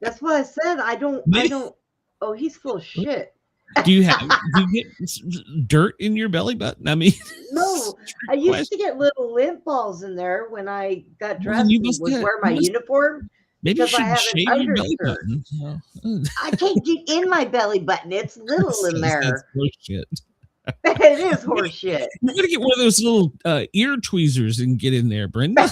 That's what I said. I don't. Oh, he's full of shit. Do you get dirt in your belly button? I mean, No, I used to get little lint balls in there when I got dressed and would wear my uniform. Maybe you because I should have an shave your belly undershirt. button. I can't get in my belly button. It's little in That's there. bullshit. It is horse shit. You're gonna get one of those little ear tweezers and get in there, Brenda.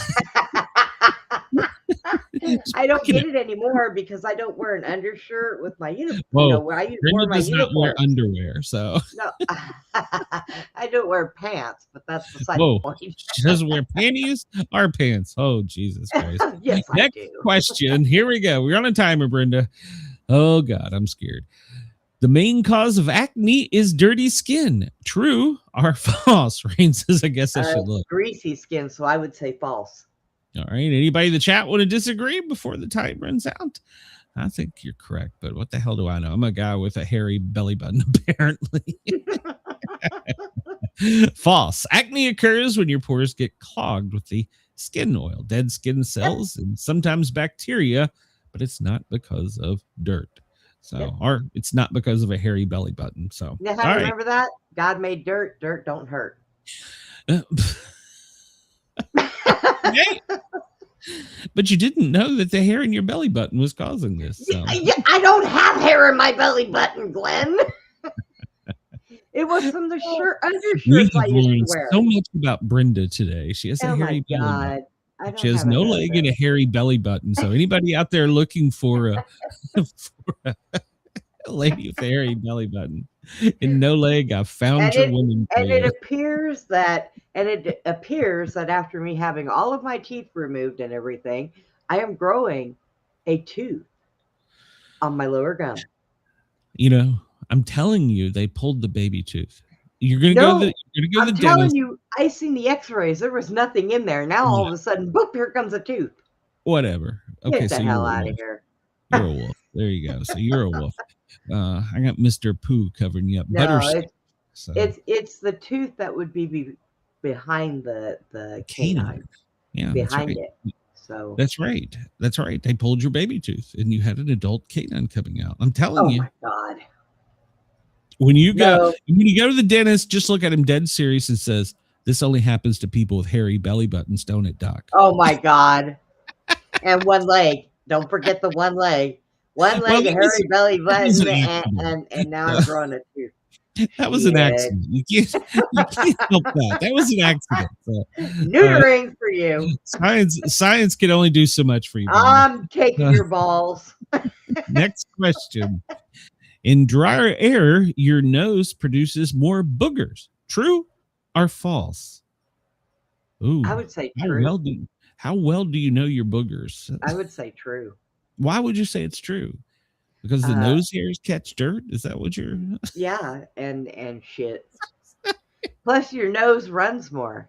I don't get it anymore because I don't wear an undershirt with my uniform. Whoa, You know, where I Brenda wore my does not wear uniform. underwear, so No, I don't wear pants, but that's beside whoa, the point. she doesn't wear panties or pants. Oh, Jesus Christ! Yes, I Next do. question. Here we go. We're on a timer, Brenda. Oh God, I'm scared. The main cause of acne is dirty skin. True or false? Rain says, I guess I should look. Greasy skin, so I would say false. All right. Anybody in the chat want to disagree before the time runs out? I think you're correct, but what the hell do I know? I'm a guy with a hairy belly button, apparently. False. Acne occurs when your pores get clogged with the skin oil, dead skin cells, and sometimes bacteria, but it's not because of dirt. So, or it's not because of a hairy belly button. So, You know how to remember that? God made dirt. Dirt don't hurt. Hey, but you didn't know that the hair in your belly button was causing this. So. I don't have hair in my belly button, Glenn. It was from the undershirts I used to wear. So much about Brenda today. She has a Oh hairy my belly God. button. She has no leg and a hairy belly button. So anybody out there looking for a lady with a hairy belly button and no leg, I found your woman. And it appears that after me having all of my teeth removed and everything, I am growing a tooth on my lower gum. You know, I'm telling you, they pulled the baby tooth. You're gonna go to the I'm dentist. telling you, I seen the X-rays. There was nothing in there. Now all of a sudden, boop! Here comes a tooth. Whatever. Okay, Get the so hell out of here. You're a wolf. There you go. So you're a wolf. I got Mr. Pooh covering you up. No, it's the tooth that would be behind the canine. Yeah, behind right. it. So that's right. That's right. They pulled your baby tooth, and you had an adult canine coming out. I'm telling you. Oh my God. When you go to the dentist, just look at him dead serious and says, "This only happens to people with hairy belly buttons, don't it, Doc?" Oh my God. And one leg. Don't forget the one leg. One leg, a hairy belly button, and now I'm growing a tooth. That was an accident. You can't help that. That was an accident. So, neutering for you. Science can only do so much for you. I'm taking your balls. Next question. In drier air, your nose produces more boogers. True or false? Ooh, I would say true. How well do you know your boogers? I would say true. Why would you say it's true? Because the nose hairs catch dirt? Is that what you're... Yeah, and shit. Plus your nose runs more.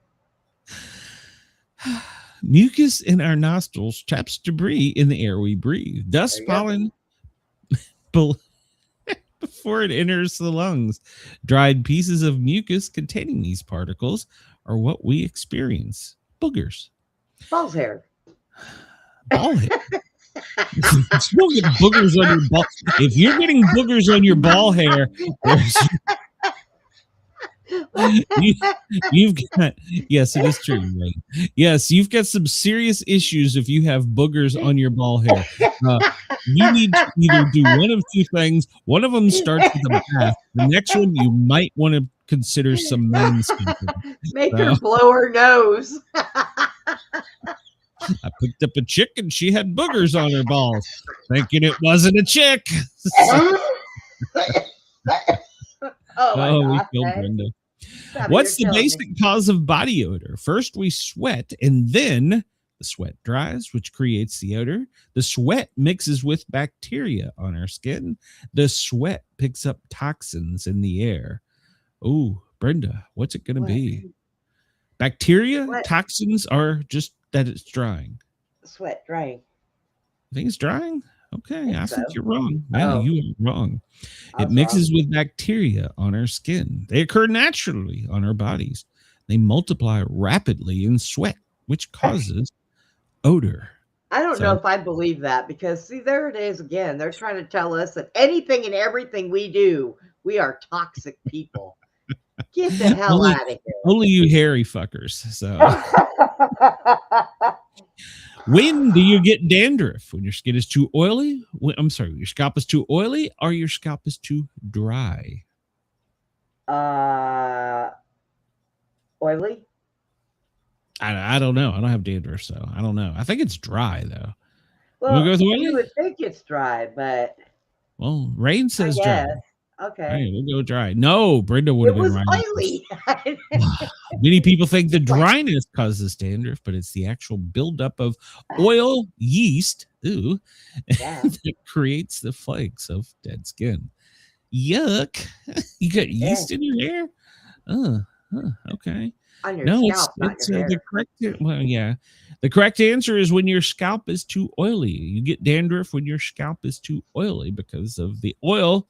Mucus in our nostrils traps debris in the air we breathe. Dust pollen before it enters the lungs. Dried pieces of mucus containing these particles are what we experience. Boogers. Balls hair. Ball hair. You don't get boogers on your ball. If you're getting boogers on your ball hair, you've got, yes, it is true, right? Yes, you've got some serious issues if you have boogers on your ball hair. You need to either do one of two things. One of them starts with a bath. The next one, you might want to consider some manscaping. Make her blow her nose. I picked up a chick and she had boogers on her balls, thinking it wasn't a chick. We killed Brenda. What's the basic cause of body odor? First, we sweat, and then the sweat dries, which creates the odor. The sweat mixes with bacteria on our skin. The sweat picks up toxins in the air. Oh, Brenda, what's it going to be? Bacteria, What? toxins are just that it's drying. Sweat drying. I think it's drying. Okay, I think so. you're wrong. Yeah, Oh. you are wrong. I It was mixes wrong. with bacteria on our skin. They occur naturally on our bodies. They multiply rapidly in sweat, which causes odor. I don't So- know if I believe that because, see, there it is again. They're trying to tell us that anything and everything we do, we are toxic people. Get the hell Only- out of Only you hairy fuckers. So, here. when do you get dandruff? When your skin is too oily? I'm sorry, your scalp is too oily or your scalp is too dry? Oily? I don't know. I don't have dandruff, so I don't know. I think it's dry though. Well, go with oily? you would think it's dry, but Well, Rain I says dry. guess. All Okay. right, we'll go dry. No, Brenda would It have been was right. oily. Many people think the dryness causes dandruff, but it's the actual buildup of oil yeast Yeah. that creates the flakes of dead skin. Yuck. You got yeast in your hair? Okay. On your No, scalp, not it's your hair. the correct. Well, yeah, the correct answer is when your scalp is too oily. You get dandruff when your scalp is too oily because of the oil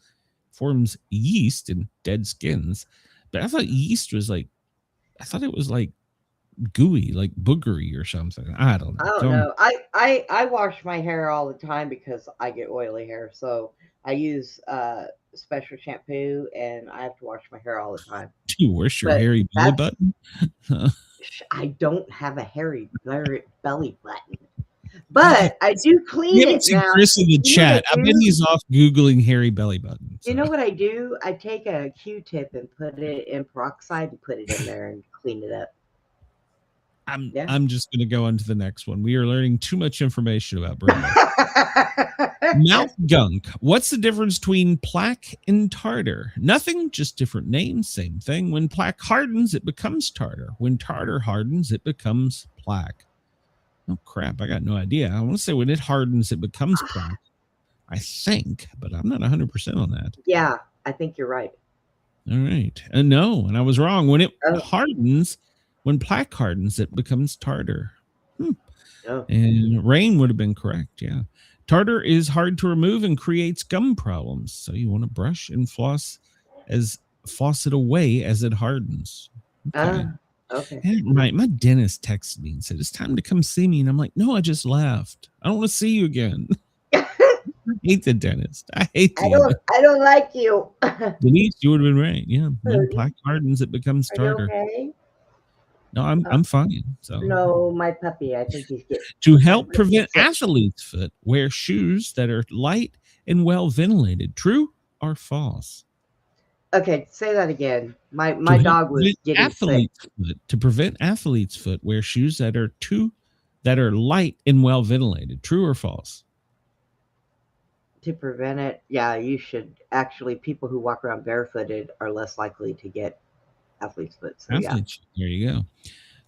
forms yeast in dead skins. But I thought yeast was like, I thought it was like gooey, like boogery or something. I don't know. I don't know. I wash my hair all the time because I get oily hair. So I use special shampoo and I have to wash my hair all the time. Do you wash your But hairy belly that's- button? I don't have a hairy belly button, but I do clean We haven't it seen now. Chris in the You know chat. what I I bet do? he's off Googling hairy belly button. You know what I do? I take a Q-tip and put it in peroxide and put it in there and clean it up. Yeah. I'm just going to go on to the next one. We are learning too much information about Brenda. Mouth gunk. What's the difference between plaque and tartar? Nothing, just different names, same thing. When plaque hardens, it becomes tartar. When tartar hardens, it becomes plaque. Oh, crap. I got no idea. I want to say when it hardens, it becomes plaque. I think, but I'm not 100% on that. Yeah, I think you're right. All right. No, and I was wrong. When it Oh. hardens, when plaque hardens, it becomes tartar. Oh. And Rain would have been correct. Yeah. Tartar is hard to remove and creates gum problems. So you want to brush and floss it away as it hardens. Okay. Okay. And my dentist texted me and said, it's time to come see me. And I'm like, no, I just left. I don't want to see you again. I hate the dentist. I hate the I don't like you. Denise, you would have been right. Yeah. When plaque hardens, it becomes Are you tartar. okay? No, I'm fine. So No, my puppy. I think he's getting. to help prevent athlete's foot, wear shoes that are light and well ventilated. True or false? Okay, say that again. My To help dog was prevent getting sick. athlete's foot, to prevent athlete's foot, wear shoes that are light and well ventilated. True or false? To prevent it, yeah, you should. Actually, people who walk around barefooted are less likely to get athlete's foot. So yeah. Athlete. There you go.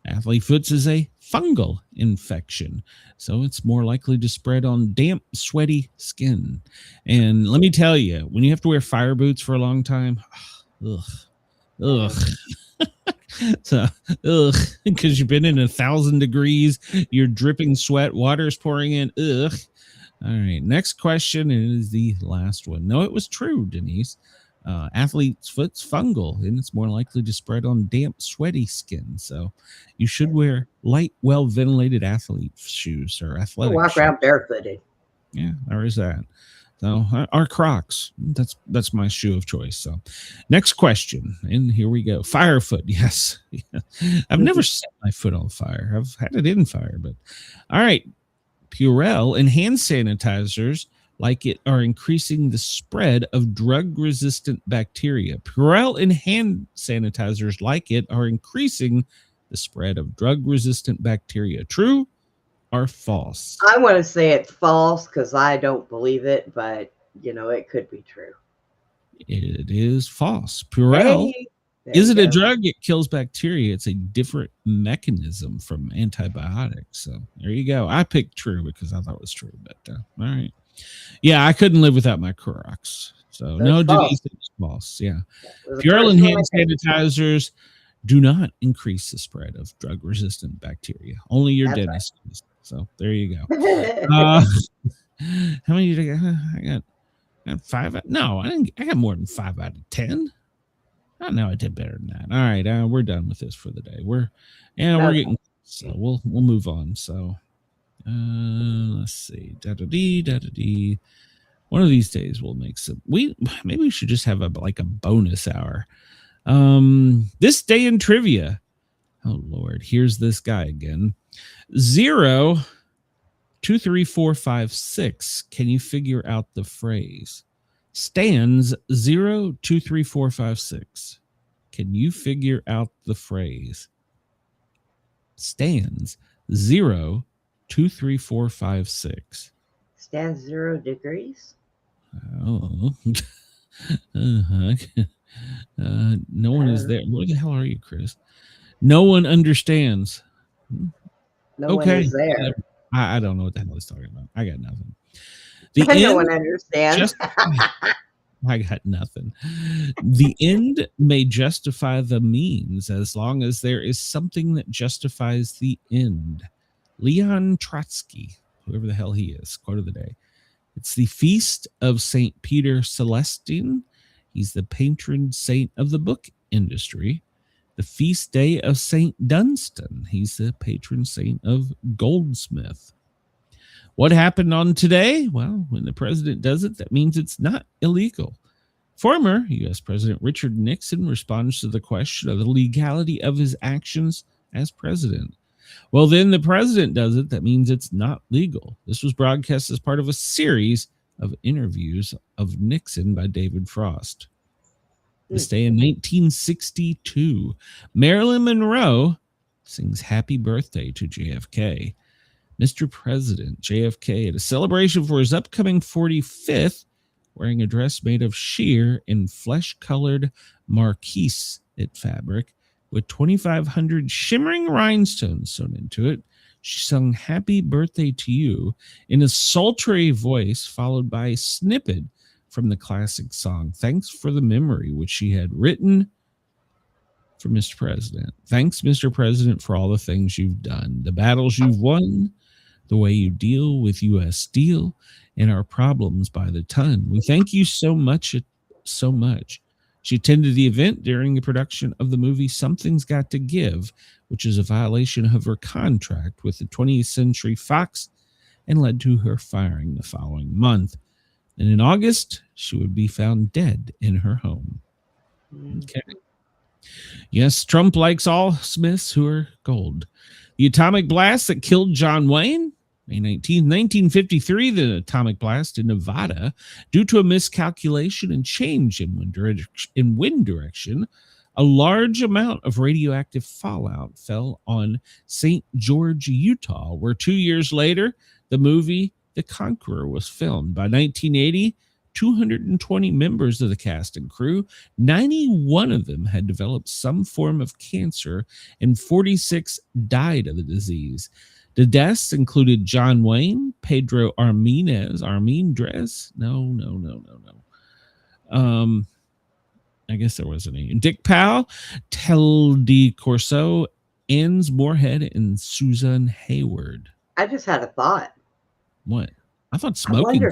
Athlete foots is a fungal infection, so it's more likely to spread on damp, sweaty skin. And let me tell you, when you have to wear fire boots for a long time, ugh. So, because you've been in 1,000 degrees, you're dripping sweat, water's pouring in. Ugh. All right, next question is the last one. No, it was true, Denise. Athlete's foot's fungal, and it's more likely to spread on damp, sweaty skin. So you should wear light, well-ventilated athlete shoes or athletic Walk shoes. around barefooted. Yeah, there is that. So our Crocs, that's my shoe of choice. So next question, and here we go. Firefoot, yes. I've never set my foot on fire. I've had it in fire, but all right. Purell and hand sanitizers like it are increasing the spread of drug-resistant bacteria. Purell and hand sanitizers like it are increasing the spread of drug-resistant bacteria. True or false? I want to say it's false because I don't believe it, but it could be true. It is false. Purell Hey, there isn't you a go. drug. It kills bacteria. It's a different mechanism from antibiotics. So there you go. I picked true because I thought it was true. But all right. Yeah, I couldn't live without my Crocs. So no, That's false. Denise, it's false. Yeah. It was the Purell first and one hand I picked. sanitizers do not increase the spread of drug-resistant bacteria. Only your That's dentist does. So there you go. How many did I get? I got 5. No, I didn't. I got more than 5 out of 10. Oh, no, I did better than that. All right, we're done with this for the day. We're getting, so we'll move on. So let's see. Da-da-dee. One of these days we'll make some. Maybe we should just have a bonus hour. This day in trivia. Oh Lord, here's this guy again. 0, 2, 3, 4, 5, 6. Can you figure out the phrase? Stands 0, 2, 3, 4, 5, 6. Can you figure out the phrase? Stands 0, 2, 3, 4, 5, 6. Stands 0 degrees. Oh. No one is there. Where the hell are you, Chris? No one understands. No one is there. I don't know what the hell he's talking about. I got nothing. No one understands. I got nothing. The end may justify the means as long as there is something that justifies the end. Leon Trotsky, whoever the hell he is, quote of the day. It's the feast of St. Peter Celestine. He's the patron saint of the book industry. The feast day of St. Dunstan. He's the patron saint of goldsmith. What happened on today? Well, when the president does it, that means it's not illegal. Former U.S. President Richard Nixon responds to the question of the legality of his actions as president. Well, then the president does it, that means it's not legal. This was broadcast as part of a series of interviews of Nixon by David Frost. This day in 1962, Marilyn Monroe sings Happy Birthday to JFK. Mr. President JFK at a celebration for his upcoming 45th, wearing a dress made of sheer and flesh-colored marquise fabric with 2,500 shimmering rhinestones sewn into it. She sung Happy Birthday to You in a sultry voice, followed by a snippet from the classic song Thanks for the Memory, which she had written for Mr. President. Thanks, Mr. President, for all the things you've done, the battles you've won, the way you deal with U.S. Steel, and our problems by the ton. We thank you so much, so much. She attended the event during the production of the movie Something's Got to Give, which is a violation of her contract with the 20th Century Fox and led to her firing the following month. And in August, she would be found dead in her home. Okay. Yes, Trump likes all Smiths who are gold. The atomic blast that killed John Wayne, May 19, 1953, the atomic blast in Nevada, due to a miscalculation and change in wind direction, a large amount of radioactive fallout fell on St. George, Utah, where 2 years later, the movie The Conqueror was filmed. By 1980, 220 members of the cast and crew, 91 of them had developed some form of cancer, and 46 died of the disease. The deaths included John Wayne, Pedro Armendariz. I guess there was a name. Dick Powell, Tel de Corso, Anns Moorhead, and Susan Hayward. I just had a thought. What? I thought smoking.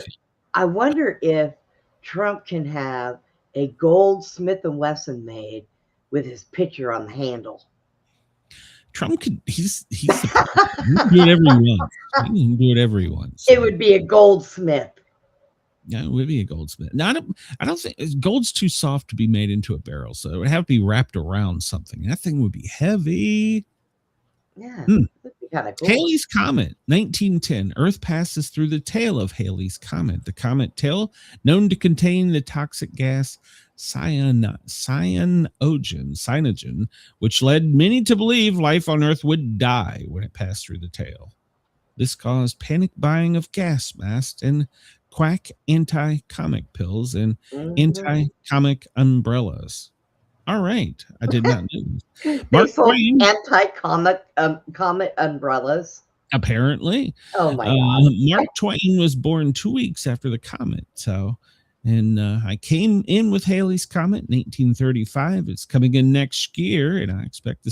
I wonder if Trump can have a gold Smith & Wesson made with his picture on the handle. Trump could. He's he can do whatever he wants. He can do whatever he wants. It would be a goldsmith. Yeah, it would be a goldsmith. Now, I don't think gold's too soft to be made into a barrel, so it would have to be wrapped around something. That thing would be heavy. Yeah, that'd be kind of cool. Halley's Comet, 1910. Earth passes through the tail of Halley's Comet. The comet tail, known to contain the toxic gas cyanogen, which led many to believe life on Earth would die when it passed through the tail. This caused panic buying of gas masks and quack anti-comic pills and anti-comic umbrellas. All right. I did not know. Mark Twain, anti-comet comet umbrellas. Apparently. Oh my God. Mark Twain was born 2 weeks after the comet. So And I came in with Halley's Comet in 1835. It's coming in next year, and I expect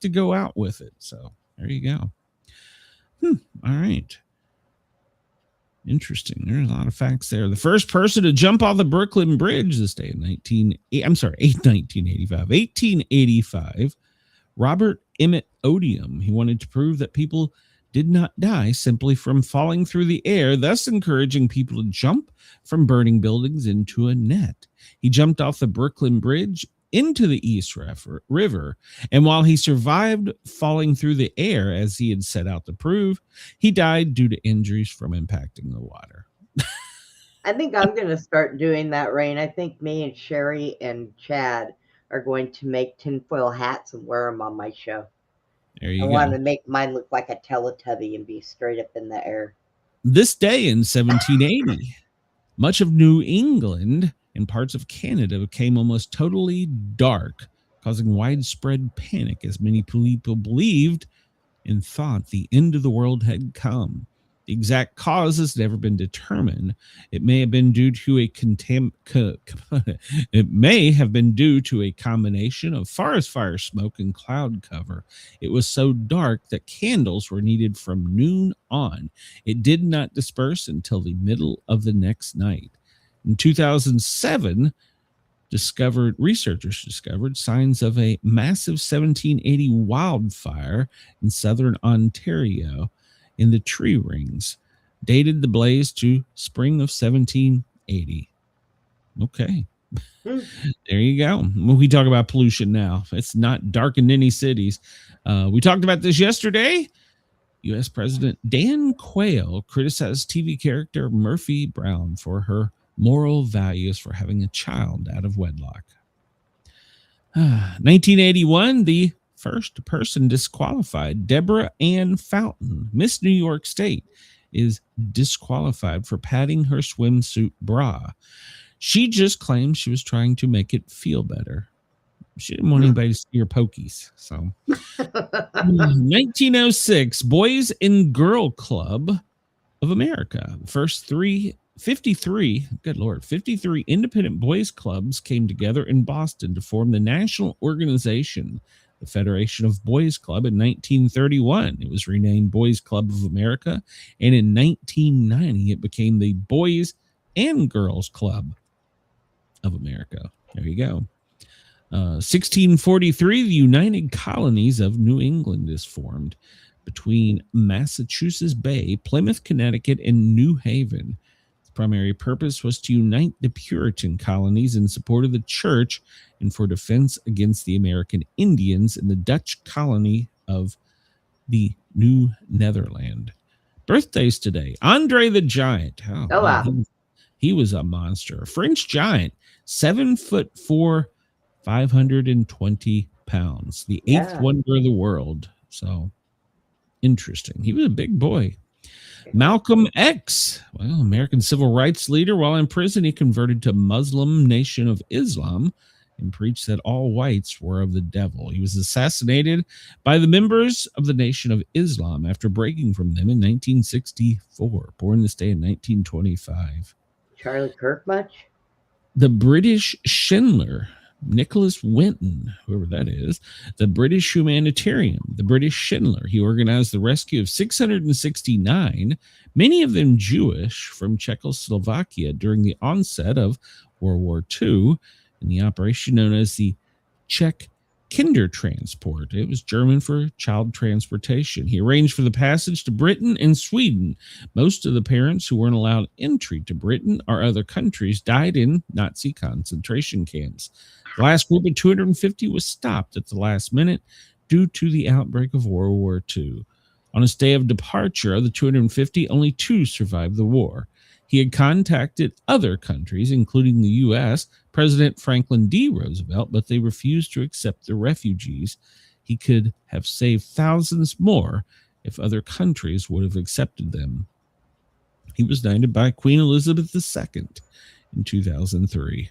to go out with it. So there you go. All right. Interesting. There's a lot of facts there. The first person to jump off the Brooklyn Bridge this day in 1885, Robert Emmett Odium. He wanted to prove that people did not die simply from falling through the air, thus encouraging people to jump from burning buildings into a net. He jumped off the Brooklyn Bridge into the East River, and while he survived falling through the air as he had set out to prove, he died due to injuries from impacting the water. I think I'm going to start doing that, Rain. I think me and Sherry and Chad are going to make tinfoil hats and wear them on my show. There you I go. want to make mine look like a Teletubby and be straight up in the air. This day in 1780, much of New England and parts of Canada became almost totally dark, causing widespread panic as many people believed and thought the end of the world had come. The exact cause has never been determined. It may have been due to a combination of forest fire smoke and cloud cover. It was so dark that candles were needed from noon on. It did not disperse until the middle of the next night. In 2007, researchers discovered signs of a massive 1780 wildfire in southern Ontario in the tree rings, dated the blaze to spring of 1780. Okay. There you go. We talk about pollution now. It's not dark in any cities. We talked about this yesterday. U.S. President Dan Quayle criticized TV character Murphy Brown for her moral values for having a child out of wedlock. 1981, the first person disqualified, Deborah Ann Fountain, Miss New York State, is disqualified for padding her swimsuit bra. She just claims she was trying to make it feel better. She didn't want anybody to see her pokies. So, 1906, Boys and Girl Club of America. The first 53 independent boys clubs came together in Boston to form the national organization, the Federation of Boys Club, in 1931. It was renamed Boys Club of America, and in 1990 it became the Boys and Girls Club of America. There you go. 1643, the United Colonies of New England is formed between Massachusetts Bay, Plymouth, Connecticut, and New Haven. Its primary purpose was to unite the Puritan colonies in support of the church and for defense against the American Indians in the Dutch colony of the New Netherland. Birthdays today. Andre the Giant. Oh, wow. He was a monster. A French giant, 7'4", 520 pounds. The eighth wonder of the world. So interesting. He was a big boy. Malcolm X, well, American civil rights leader. While in prison, he converted to Muslim Nation of Islam and preached that all whites were of the devil. He was assassinated by the members of the Nation of Islam after breaking from them in 1964. Born this day in 1925. Charlie Kirk much? The British Schindler, Nicholas Winton, whoever that is, the British humanitarian, the British Schindler. He organized the rescue of 669, many of them Jewish, from Czechoslovakia during the onset of World War II in the operation known as the Czech Kindertransport. It was German for child transportation. He arranged for the passage to Britain and Sweden. Most of the parents who weren't allowed entry to Britain or other countries died in Nazi concentration camps. The last group of 250 was stopped at the last minute due to the outbreak of World War II. On his day of departure, of the 250, only 2 survived the war. He had contacted other countries, including the U.S., President Franklin D. Roosevelt, but they refused to accept the refugees. He could have saved thousands more if other countries would have accepted them. He was knighted by Queen Elizabeth II in 2003.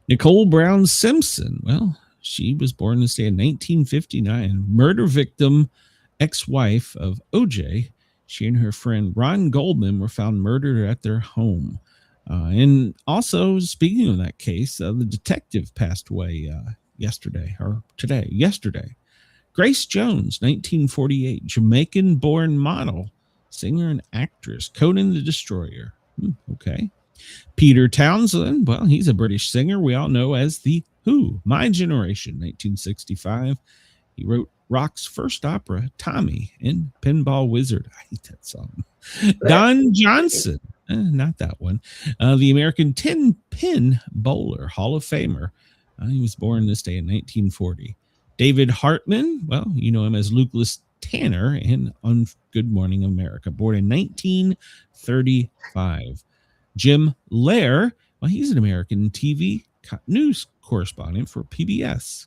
Nicole Brown Simpson, well, she was born this day in 1959. Murder victim, ex-wife of O.J., she and her friend Ron Goldman were found murdered at their home. And also, speaking of that case, the detective passed away yesterday. Grace Jones, 1948, Jamaican-born model, singer, and actress. Conan the Destroyer. Okay. Peter Townsend, well, he's a British singer we all know as The Who. My Generation, 1965. He wrote rock's first opera, Tommy, and Pinball Wizard. I hate that song. Don Johnson, not that one. The American 10-pin bowler, Hall of Famer. He was born this day in 1940. David Hartman, well, you know him as Lucas Tanner in On Good Morning America, born in 1935. Jim Lehrer, well, he's an American TV news correspondent for PBS.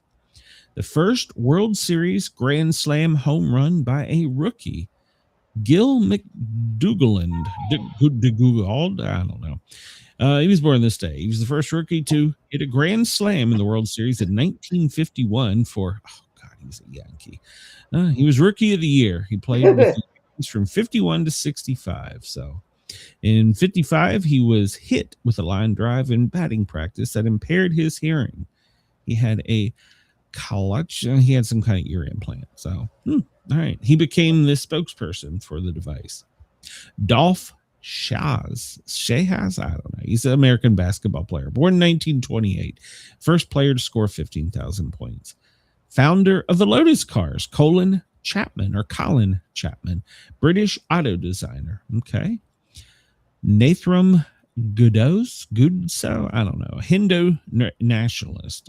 The first World Series Grand Slam home run by a rookie, Gil McDougald. I don't know. He was born this day. He was the first rookie to hit a grand slam in the World Series in 1951 for, he's a Yankee. He was rookie of the year. He played with the Yankees from 51 to 65. So in 55, he was hit with a line drive in batting practice that impaired his hearing. He had a he had some kind of ear implant. So, all right. He became the spokesperson for the device. Dolph Shahs, I don't know. He's an American basketball player, born in 1928. First player to score 15,000 points. Founder of the Lotus cars, Colin Chapman, British auto designer. Okay. Nathram Gudso, I don't know. Hindu nationalist.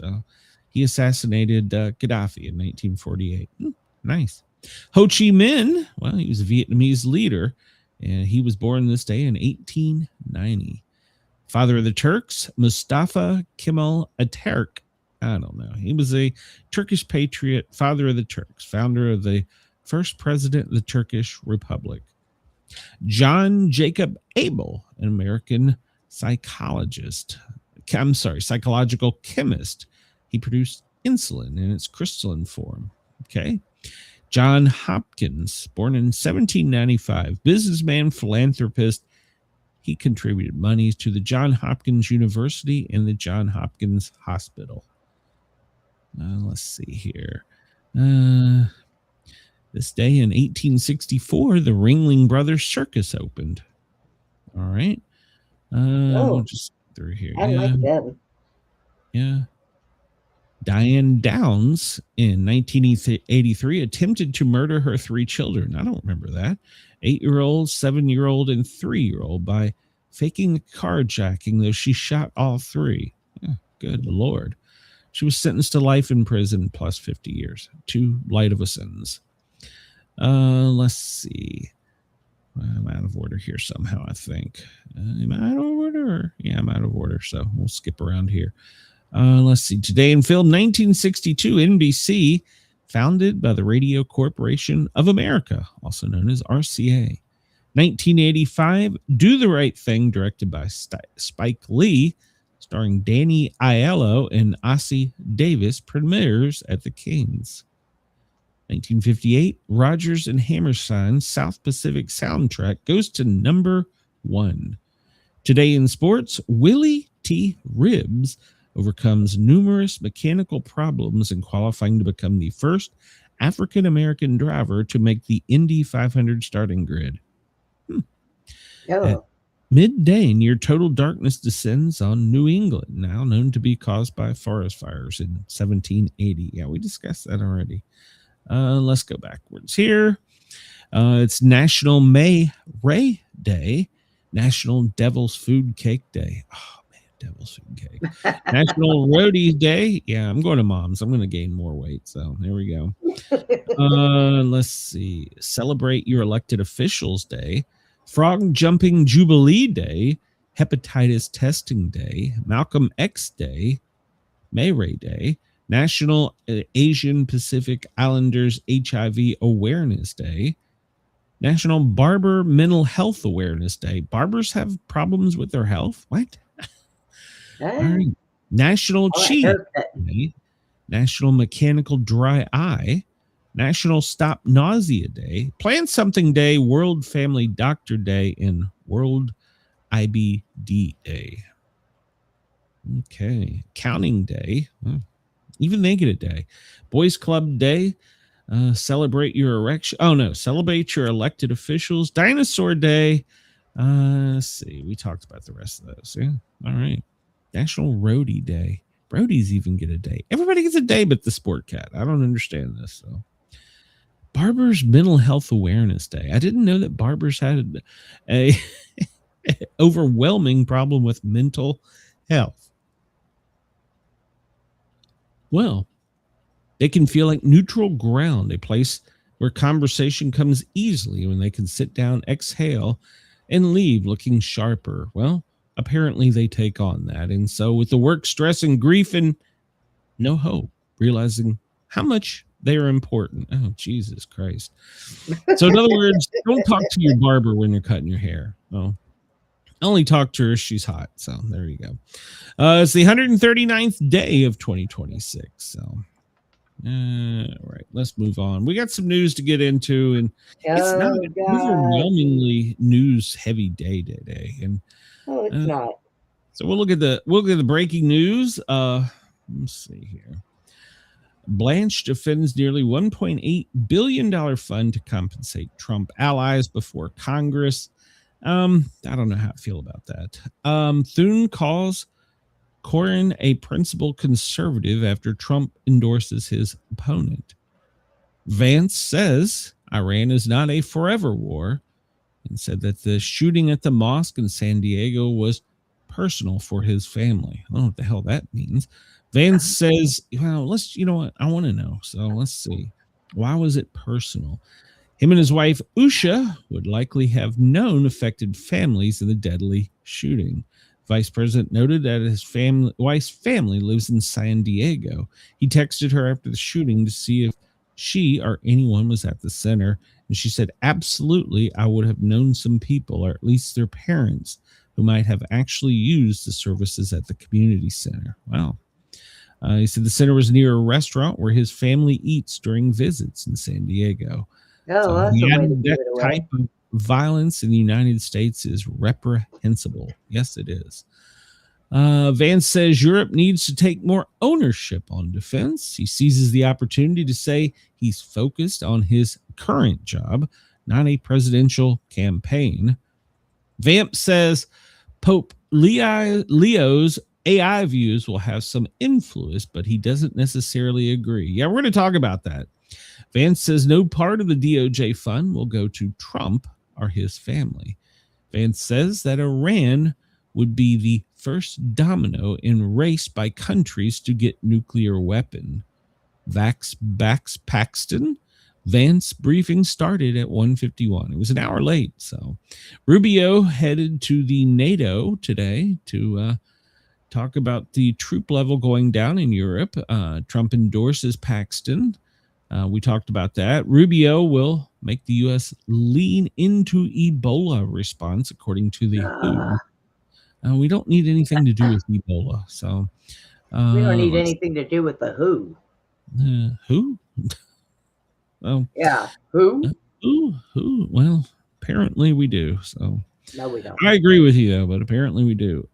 He assassinated Gaddafi in 1948. Nice. Ho Chi Minh, well, he was a Vietnamese leader, and he was born this day in 1890. Father of the Turks, Mustafa Kemal Atatürk. I don't know. He was a Turkish patriot, father of the Turks, founder of the first president of the Turkish Republic. John Jacob Abel, an American psychological chemist. He produced insulin in its crystalline form. Okay. John Hopkins, born in 1795, businessman, philanthropist. He contributed monies to the Johns Hopkins University and the Johns Hopkins Hospital. Let's see here. This day in 1864, the Ringling Brothers Circus opened. All right. We'll just through here. I like them. Yeah. Diane Downs in 1983 attempted to murder her 3 children. I don't remember that. 8-year-old, 7-year-old, and 3-year-old by faking a carjacking, though she shot all 3. Yeah, good Lord. She was sentenced to life in prison plus 50 years. Too light of a sentence. Let's see. I'm out of order here somehow, I think. Am I out of order? Yeah, I'm out of order, so we'll skip around here. Let's see. Today in film, 1962, NBC, founded by the Radio Corporation of America, also known as RCA. 1985, Do the Right Thing, directed by Spike Lee, starring Danny Aiello and Ossie Davis, premieres at the Kings. 1958, Rodgers and Hammerstein's South Pacific soundtrack goes to number 1. Today in sports, Willie T. Ribbs overcomes numerous mechanical problems in qualifying to become the first African-American driver to make the Indy 500 starting grid. At midday, near total darkness descends on New England, now known to be caused by forest fires in 1780. Yeah, we discussed that already. Let's go backwards here. It's National May Ray Day, National Devil's Food Cake Day. Oh, man, Devil's Food Cake. National Roadies Day. Yeah, I'm going to Mom's. I'm going to gain more weight. So there we go. Let's see. Celebrate Your Elected Officials Day, Frog Jumping Jubilee Day, Hepatitis Testing Day, Malcolm X Day, May Ray Day, National Asian Pacific Islanders HIV Awareness Day, National Barber Mental Health Awareness Day. Barbers have problems with their health? What? All right. National Cheese Day, National Mechanical Dry Eye, National Stop Nausea Day, Plan Something Day, World Family Doctor Day, and World IBD Day. Okay. Counting Day. Even they get a day. Boys Club Day. Celebrate your erection. Oh, no. Celebrate your elected officials. Dinosaur Day. Let's see. We talked about the rest of those. Yeah. All right. National Roadie Day. Roadies even get a day. Everybody gets a day but the Sportcat. I don't understand this. So, Barbers Mental Health Awareness Day. I didn't know that barbers had a overwhelming problem with mental health. Well, they can feel like neutral ground, a place where conversation comes easily when they can sit down, exhale, and leave looking sharper. Well, apparently they take on that. And so with the work, stress, and grief, and no hope, realizing how much they are important. Oh, Jesus Christ. So in other words, don't talk to your barber when you're cutting your hair. Oh, only talk to her if she's hot. So there you go. It's the 139th day of 2026. So, all right, let's move on. We got some news to get into, and it's not an overwhelmingly news heavy day today. And it's not. So we'll look at the breaking news. Let's see here. Blanche defends nearly $1.8 billion fund to compensate Trump allies before Congress. I don't know how I feel about that. Thune calls Corin a principal conservative after Trump endorses his opponent. Vance says Iran is not a forever war and said that the shooting at the mosque in San Diego was personal for his family. I don't know what the hell that means. Vance says, well, you know what? I want to know. So let's see. Why was it personal? Him and his wife, Usha, would likely have known affected families in the deadly shooting. Vice President noted that his wife's family lives in San Diego. He texted her after the shooting to see if she or anyone was at the center. And she said, absolutely, I would have known some people, or at least their parents, who might have actually used the services at the community center. Wow. He said the center was near a restaurant where his family eats during visits in San Diego. Oh, So that's a way to give that it away. type of violence in the United States is reprehensible. Yes, it is. Vance says Europe needs to take more ownership on defense. He seizes the opportunity to say he's focused on his current job, not a presidential campaign. Vamp says Pope Leo's AI views will have some influence, but he doesn't necessarily agree. Yeah, we're going to talk about that. Vance says no part of the DOJ fund will go to Trump or his family. Vance says that Iran would be the first domino in race by countries to get nuclear weapon. Vax Paxton. Vance briefing started at 1:51. It was an hour late. So Rubio headed to the NATO today to talk about the troop level going down in Europe. Trump endorses Paxton. We talked about that. Rubio will make the U.S. lean into Ebola response, according to the WHO. We don't need anything to do with Ebola. So we don't need anything to do with the WHO. Who? Well, yeah, who? Who? Well, apparently we do. So no, we don't. I agree with you, though, but apparently we do.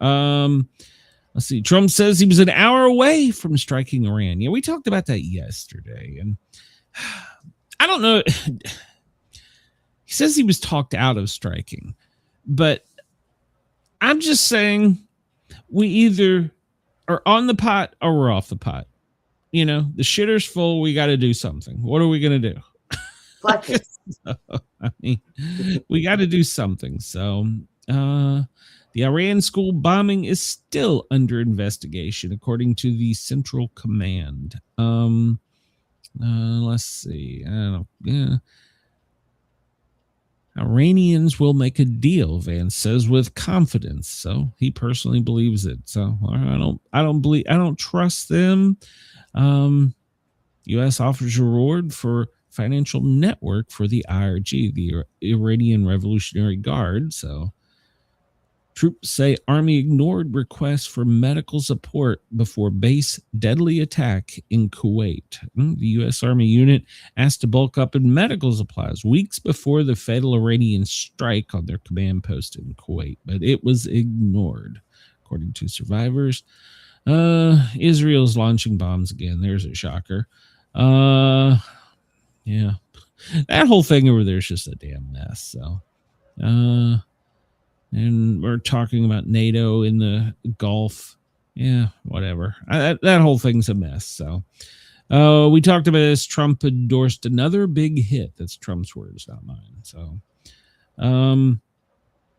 Let's see. Trump says he was an hour away from striking Iran. Yeah, we talked about that yesterday, and I don't know. He says he was talked out of striking, but I'm just saying we either are on the pot or we're off the pot. You know, the shitter's full. We got to do something. What are we going to do? So, I mean, we got to do something. So, the Iran school bombing is still under investigation, according to the Central Command. Let's see. I don't know. Yeah. Iranians will make a deal, Vance says with confidence. So he personally believes it. So I don't trust them. U.S. offers reward for financial network for the IRG, the Iranian Revolutionary Guard. So Troops say Army ignored requests for medical support before base deadly attack in Kuwait. The U.S. Army unit asked to bulk up in medical supplies weeks before the fatal Iranian strike on their command post in Kuwait, but it was ignored, according to survivors. Israel's launching bombs again. There's a shocker. Yeah, that whole thing over there is just a damn mess. So, and we're talking about NATO in the Gulf. Yeah, whatever. That whole thing's a mess. So, we talked about this. Trump endorsed another big hit. That's Trump's words, not mine. So,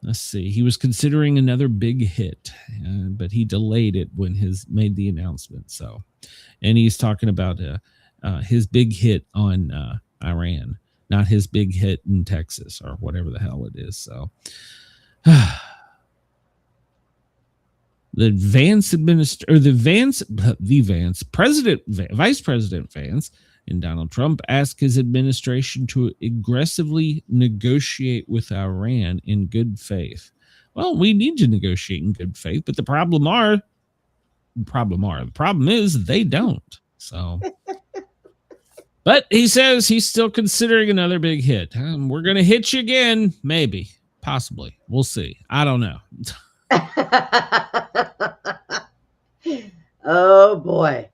let's see. He was considering another big hit, but he delayed it when made the announcement. So, and he's talking about his big hit on Iran, not his big hit in Texas or whatever the hell it is. So, Vice President Vance and Donald Trump asked his administration to aggressively negotiate with Iran in good faith. Well, we need to negotiate in good faith, but the problem is they don't. So, but he says he's still considering another big hit. We're going to hit you again, maybe. Possibly. We'll see. I don't know. Oh, boy.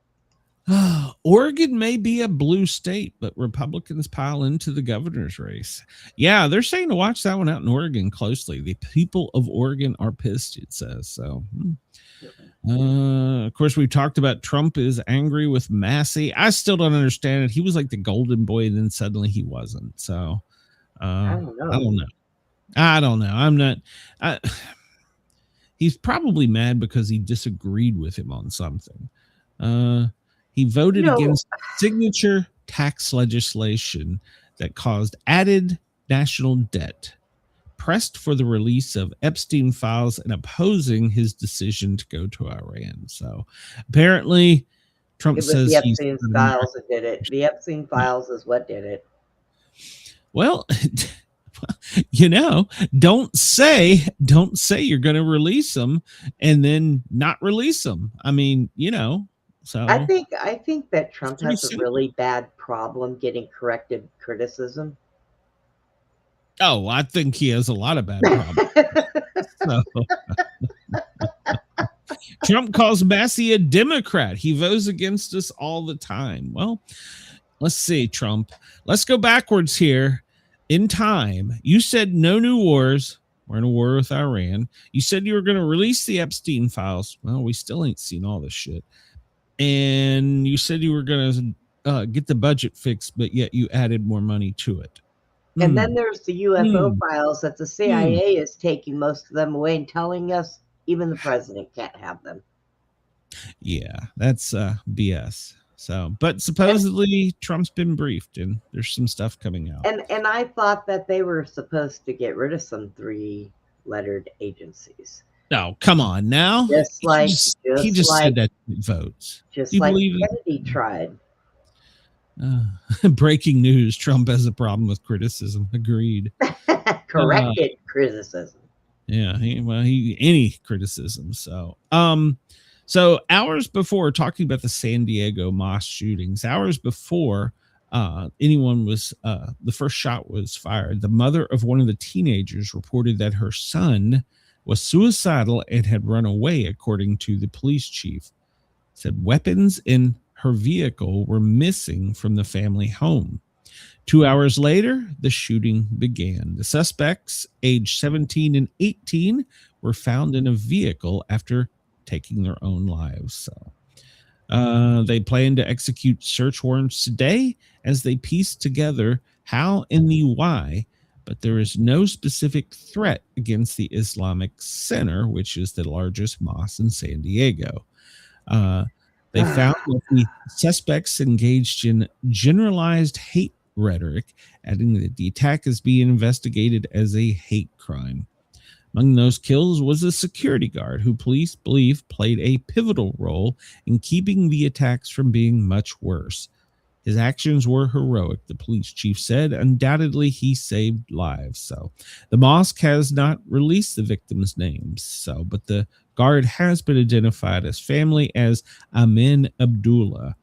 Oregon may be a blue state, but Republicans pile into the governor's race. Yeah, they're saying to watch that one out in Oregon closely. The people of Oregon are pissed, it says. So, of course, we've talked about Trump is angry with Massey. I still don't understand it. He was like the golden boy, and then suddenly he wasn't. So, I don't know. I'm not. He's probably mad because he disagreed with him on something. He voted against signature tax legislation that caused added national debt, pressed for the release of Epstein files, and opposing his decision to go to Iran. So apparently, Trump says the Epstein files that did it. The Epstein files is what did it. Well. Don't say you're going to release them and then not release them. I mean, so I think that Trump has a really bad problem getting corrected criticism. Oh, I think he has a lot of bad problems. Trump calls Massey a Democrat. He votes against us all the time. Well, let's see, Trump. Let's go backwards here. In time, you said no new wars. We're in a war with Iran. You said you were going to release the Epstein files. Well, we still ain't seen all this shit. And you said you were going to get the budget fixed, but yet you added more money to it. And then there's the UFO files that the CIA is taking most of them away and telling us even the president can't have them. Yeah, that's BS. So, but supposedly Trump's been briefed and there's some stuff coming out. And I thought that they were supposed to get rid of some 3-lettered agencies. No, come on now. He just said that votes. Just like Kennedy tried. Breaking news: Trump has a problem with criticism. Agreed. Corrected criticism. Yeah, any criticism. So, So hours before, talking about the San Diego mosque shootings, hours before the first shot was fired, the mother of one of the teenagers reported that her son was suicidal and had run away, according to the police chief. Said weapons in her vehicle were missing from the family home. 2 hours later, the shooting began. The suspects, aged 17 and 18, were found in a vehicle after taking their own lives. So they plan to execute search warrants today as they piece together how and the why, but there is no specific threat against the Islamic Center, which is the largest mosque in San Diego. They found that the suspects engaged in generalized hate rhetoric, adding that the attack is being investigated as a hate crime. Among those kills was a security guard who police believe played a pivotal role in keeping the attacks from being much worse. His actions were heroic, the police chief said. Undoubtedly, he saved lives. So the mosque has not released the victims' names. So, but the guard has been identified as family as Amin Abdullah,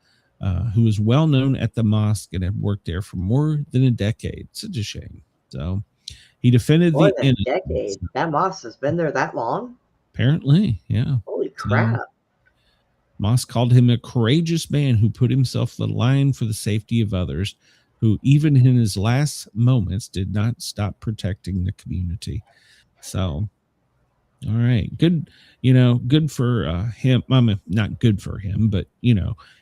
who is well known at the mosque and had worked there for more than a decade. Such a shame. So he defended More the than a decade. That mosque has been there that long? Apparently, yeah. Holy crap. Moss called him a courageous man who put himself on the line for the safety of others, who even in his last moments did not stop protecting the community. So, all right, good, good for him. I mean, not good for him, but,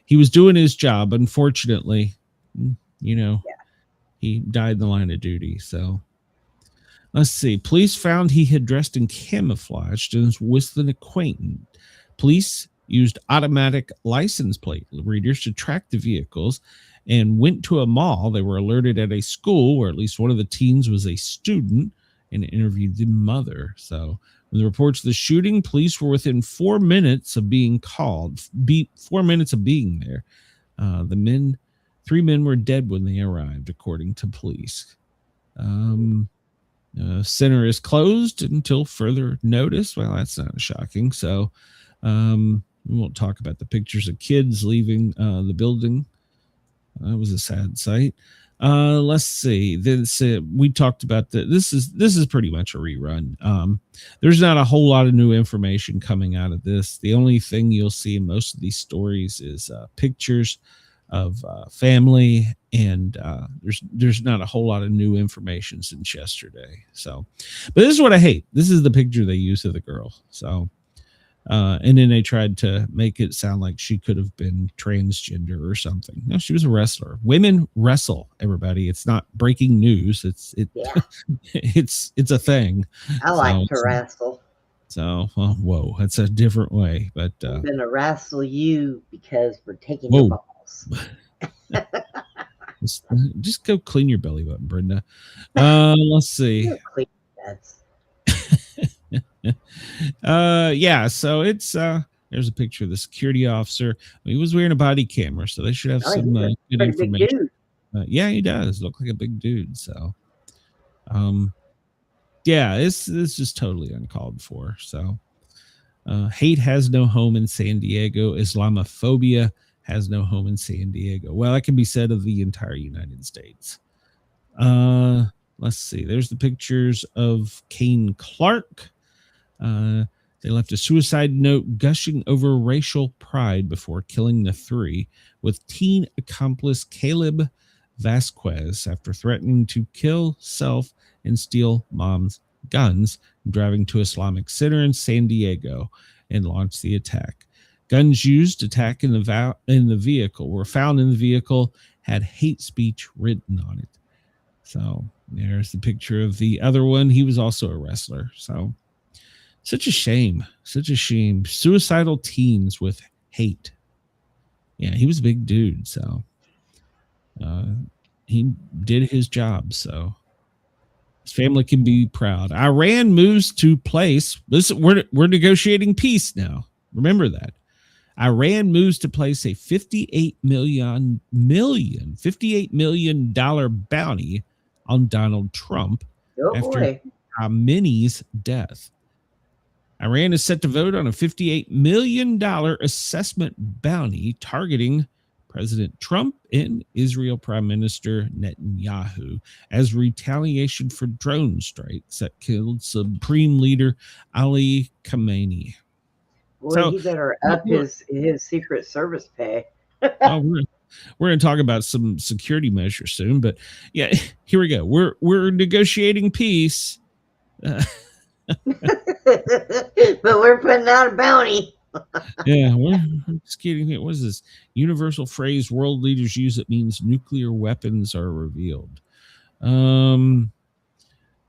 he was doing his job. Unfortunately, he died in the line of duty. So let's see. Police found he had dressed in camouflage and was with an acquaintance. Police used automatic license plate readers to track the vehicles and went to a mall. They were alerted at a school where at least one of the teens was a student and interviewed the mother. So when the reports of the shooting, police were within 4 minutes of being called, 4 minutes of being there. The 3 men were dead when they arrived, according to police. Center is closed until further notice. Well, that's not shocking. So, we won't talk about the pictures of kids leaving the building. That was a sad sight. Let's see. We talked about this is pretty much a rerun. There's not a whole lot of new information coming out of this. The only thing you'll see in most of these stories is pictures of family, and there's not a whole lot of new information since yesterday. So, but this is what I hate. This is the picture they use of the girl. So. And then they tried to make it sound like she could have been transgender or something. No, she was a wrestler. Women wrestle, everybody. It's not breaking news. It's a thing. I like to wrestle. So, whoa, that's a different way. But I'm gonna wrestle you because we're taking your balls. Just go clean your belly button, Brenda. Let's see. Clean that's. So it's there's a picture of the security officer. He was wearing a body camera, so they should have some good information. Yeah, he does look like a big dude. So it's just totally uncalled for. So hate has no home in San Diego. Islamophobia has no home in San Diego. Well, that can be said of the entire United States. Let's see. There's the pictures of Kane Clark. They left a suicide note gushing over racial pride before killing the three, with teen accomplice Caleb Vasquez after threatening to kill self and steal mom's guns, driving to Islamic Center in San Diego and launched the attack. Guns used to attack in the vehicle were found in the vehicle, had hate speech written on it. So there's the picture of the other one. He was also a wrestler. So such a shame. Such a shame. Suicidal teens with hate. Yeah, he was a big dude. So he did his job. So his family can be proud. Iran moves to place. Listen, we're negotiating peace now. Remember that. Iran moves to place a $58 million bounty on Donald Trump after Khamenei's death. Iran is set to vote on a $58 million assessment bounty targeting President Trump and Israel Prime Minister Netanyahu as retaliation for drone strikes that killed Supreme Leader Ali Khamenei. Well, he better up his Secret Service pay. We're going to talk about some security measures soon, but yeah, here we go. We're negotiating peace. But we're putting out a bounty. Yeah, we're just kidding. What is this universal phrase world leaders use? It means nuclear weapons are revealed.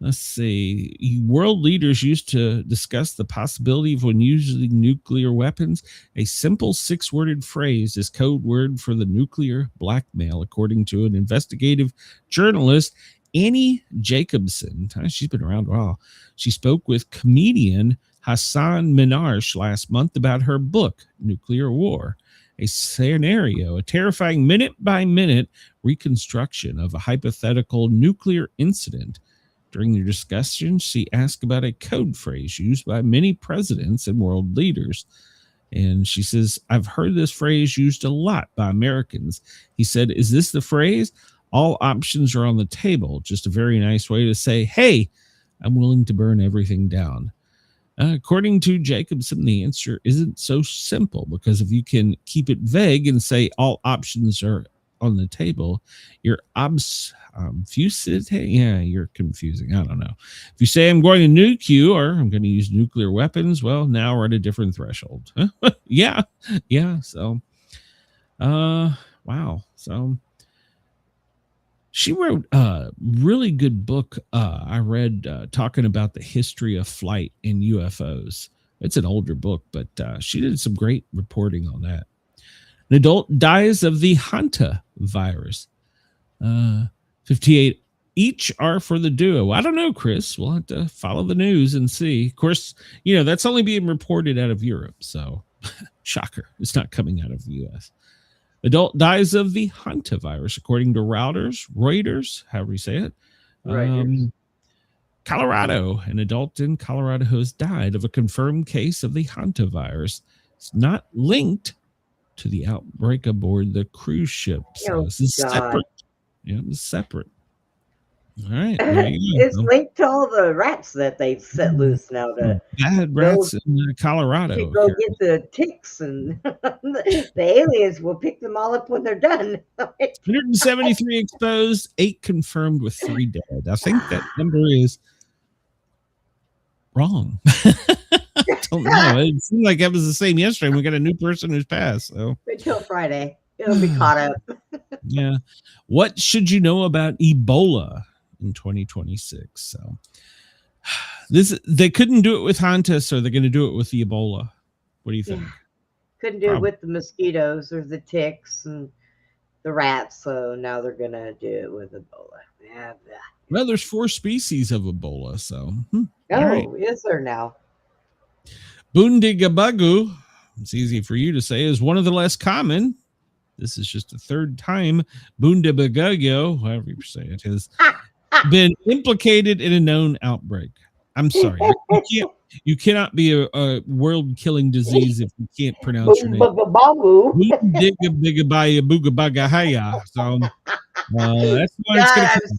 Let's see. World leaders used to discuss the possibility of when using nuclear weapons. A simple 6-worded phrase is code word for the nuclear blackmail, according to an investigative journalist, Annie Jacobson. She's been around a while. She spoke with comedian Hassan Minarsh last month about her book, Nuclear War. a scenario, a terrifying minute-by-minute reconstruction of a hypothetical nuclear incident. During their discussion, she asked about a code phrase used by many presidents and world leaders. And she says, I've heard this phrase used a lot by Americans. He said, is this the phrase? All options are on the table. Just a very nice way to say, hey, I'm willing to burn everything down. According to Jacobson, the answer isn't so simple, because if you can keep it vague and say all options are on the table, you're you're confusing. I don't know. If you say I'm going to nuke you or I'm going to use nuclear weapons, well, now we're at a different threshold. Yeah. So, wow. So she wrote a really good book. I read talking about the history of flight in UFOs. It's an older book, but she did some great reporting on that. An adult dies of the Hanta virus. 58 each are for the duo. I don't know, Chris. We'll have to follow the news and see. Of course, that's only being reported out of Europe. So, shocker. It's not coming out of the U.S. Adult dies of the Hanta virus, according to Reuters, however you say it. Colorado. An adult in Colorado has died of a confirmed case of the Hanta virus. It's not linked to the outbreak aboard the cruise ship. So this is separate. Yeah, it's separate. All right. It's linked to all the rats that they've set loose now to bad rats in Colorado. To go get the ticks, and the aliens will pick them all up when they're done. 173 exposed, 8 confirmed with 3 dead. I think that number is wrong. I don't know. It seemed like it was the same yesterday. We got a new person who's passed. So until Friday, it'll be caught up. Yeah. What should you know about Ebola in 2026? So they couldn't do it with Hanta, so they're going to do it with the Ebola. What do you think? Couldn't do it with the mosquitoes or the ticks and the rats, so now they're going to do it with Ebola. Yeah. Well, there's 4 species of Ebola, so. Right. Is there now? Bundigabagu, it's easy for you to say, is one of the less common. This is just the 3rd time Bundigabago, however you say it, has been implicated in a known outbreak. I'm sorry. You cannot be a world-killing disease if you can't pronounce your name. Bundigabaga. So that's what it's going to be.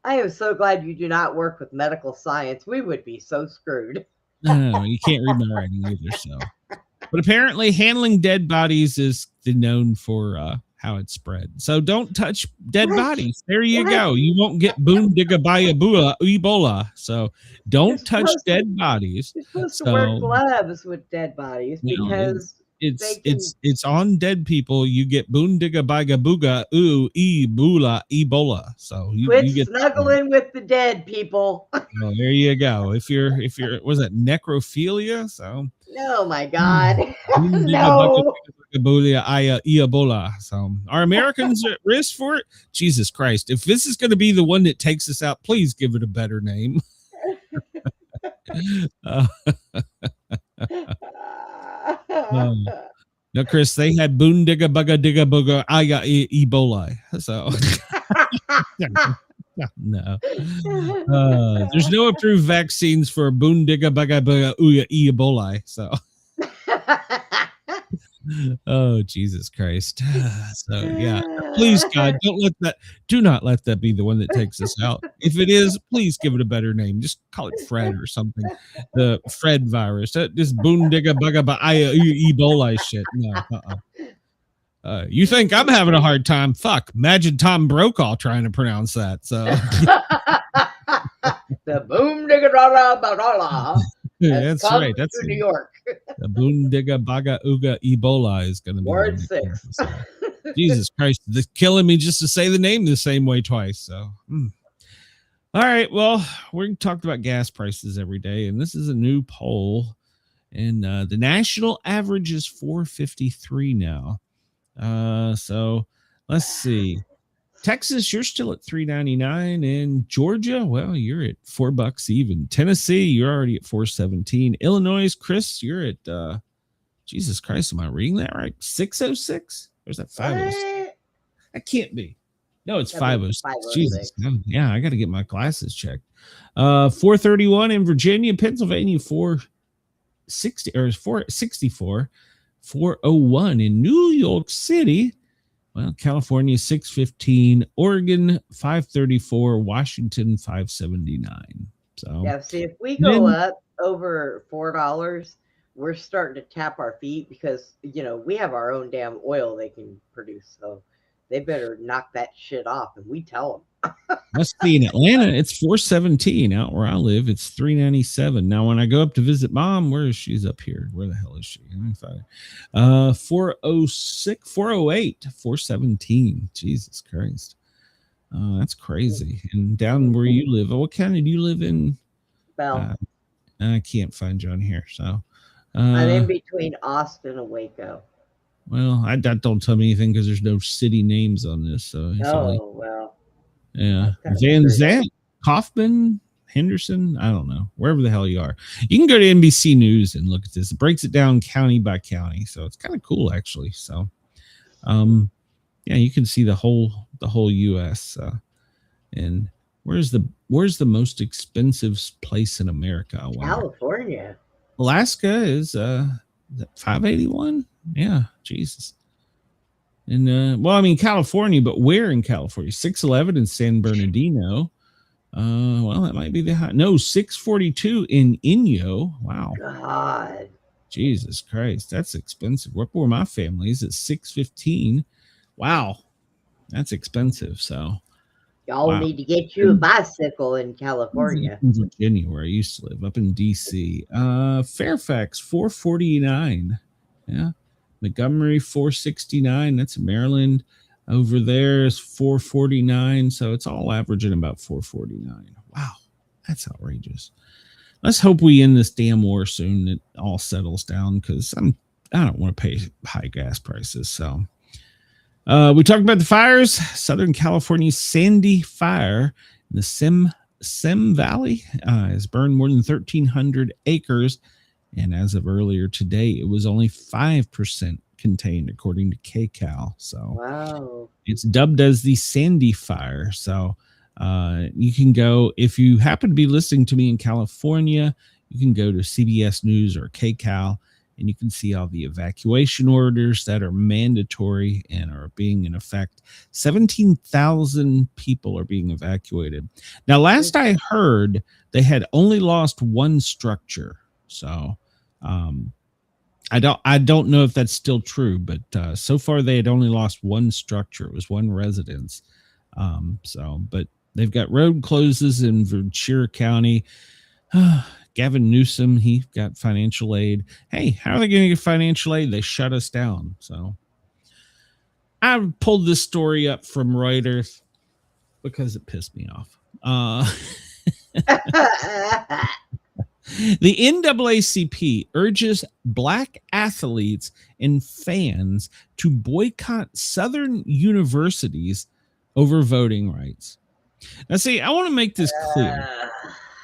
I am so glad you do not work with medical science. We would be so screwed. No, you can't read my writing either. So, but apparently, handling dead bodies is known for how it's spread. So don't touch dead bodies. There you go. You won't get Ebola. So don't touch dead bodies. You're supposed to wear gloves with dead bodies because it's on dead people. You get Bundigabaga Ebola. So you get snuggling with the dead people. Oh, there you go. If you're was it necrophilia? So oh my God. No. Ebola. So are Americans at risk for it? Jesus Christ. If this is going to be the one that takes us out, please give it a better name. No, Chris, they had Bundigabaga Ebola. So no. There's no approved vaccines for Bundigabaga Ebola. So oh, Jesus Christ. So yeah, please God, do not let that be the one that takes us out. If it is, please give it a better name. Just call it Fred or something. The Fred virus. This Bundigabaga Ebola shit. No. You think I'm having a hard time? Fuck. Imagine Tom Brokaw trying to pronounce that. So the Bundigabaga. That's right. That's New York. The Bundigabaga Ebola is going to be Ward 6. So, Jesus Christ, they're killing me just to say the name the same way twice. So, all right. Well, we're talking about gas prices every day, and this is a new poll, and the national average is $4.53 now. So let's see. Texas, you're still at $3.99, and Georgia, well, you're at $4 even. Tennessee, you're already at $4.17. Illinois, Chris, you're at Jesus Christ, am I reading that right? 606? Or is that 506? What? That can't be. No, it's That'd be 506. Jesus. 506. Yeah, I got to get my glasses checked. 431 in Virginia, Pennsylvania, 460 or 464, 401 in New York City. Well, California 615, Oregon 534, Washington 579. So Yeah, see, if we go up over $4, we're starting to tap our feet because, we have our own damn oil they can produce. So they better knock that shit off, and we tell them. Must be in Atlanta. It's 417 out where I live. It's 397. Now, when I go up to visit mom, where is she's up here? Where the hell is she? Let me find her. 406, 408, 417. Jesus Christ. That's crazy. And down where you live, what county do you live in? Bell. I can't find you on here. So I'm in between Austin and Waco. well, that don't tell me anything because there's no city names on this. So it's only, Well. yeah, That's Van true. Zandt, Kaufman, Henderson. I don't know, wherever the hell you are. You can go to NBC News and look at this. It breaks it down county by county, so it's kind of cool actually. So, yeah, you can see the whole U.S. And where's the most expensive place in America? I wonder. California. Alaska is 581. Yeah, Jesus. And well, I mean California, but where in California? 611 in San Bernardino. Well, that might be the high. No, 642 in Inyo. Wow. God. Jesus Christ, that's expensive. Where my family is at 615. Wow, that's expensive. So Y'all need to get you a bicycle in California. in Virginia, where I used to live, up in DC. Fairfax 449. Yeah. Montgomery 469. That's Maryland. Over there is 449. So it's all averaging about 449. Wow, that's outrageous. Let's hope we end this damn war soon. It all settles down because I don't want to pay high gas prices. So we talked about the fires. Southern California's Sandy Fire in the Sem Valley has burned more than 1,300 acres. And as of earlier today, it was only 5% contained, according to KCAL. So Wow. it's dubbed as the Sandy Fire. So you can go, if you happen to be listening to me in California, you can go to CBS News or KCAL, and you can see all the evacuation orders that are mandatory and are being in effect. 17,000 people are being evacuated. Now, last I heard, they had only lost one structure. So I don't know if that's still true, but so far they had only lost one structure. It was one residence. But they've got road closes in Ventura County. Gavin Newsom, he got financial aid. Hey, how are they going to get financial aid? They shut us down. So I pulled this story up from Reuters because it pissed me off. The NAACP urges black athletes and fans to boycott Southern universities over voting rights. Now, see, I want to make this clear.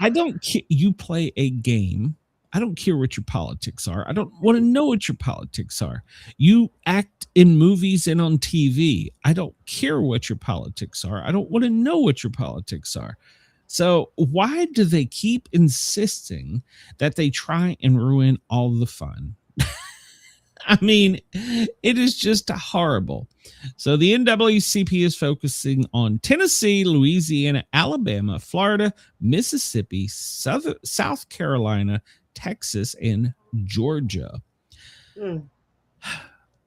I don't care. You play a game. I don't care what your politics are. I don't want to know what your politics are. You act in movies and on TV. I don't care what your politics are. I don't want to know what your politics are. So why do they keep insisting that they try and ruin all the fun? I mean, it is just horrible. So the NAACP is focusing on Tennessee, Louisiana, Alabama, Florida, Mississippi, South Carolina, Texas, and Georgia.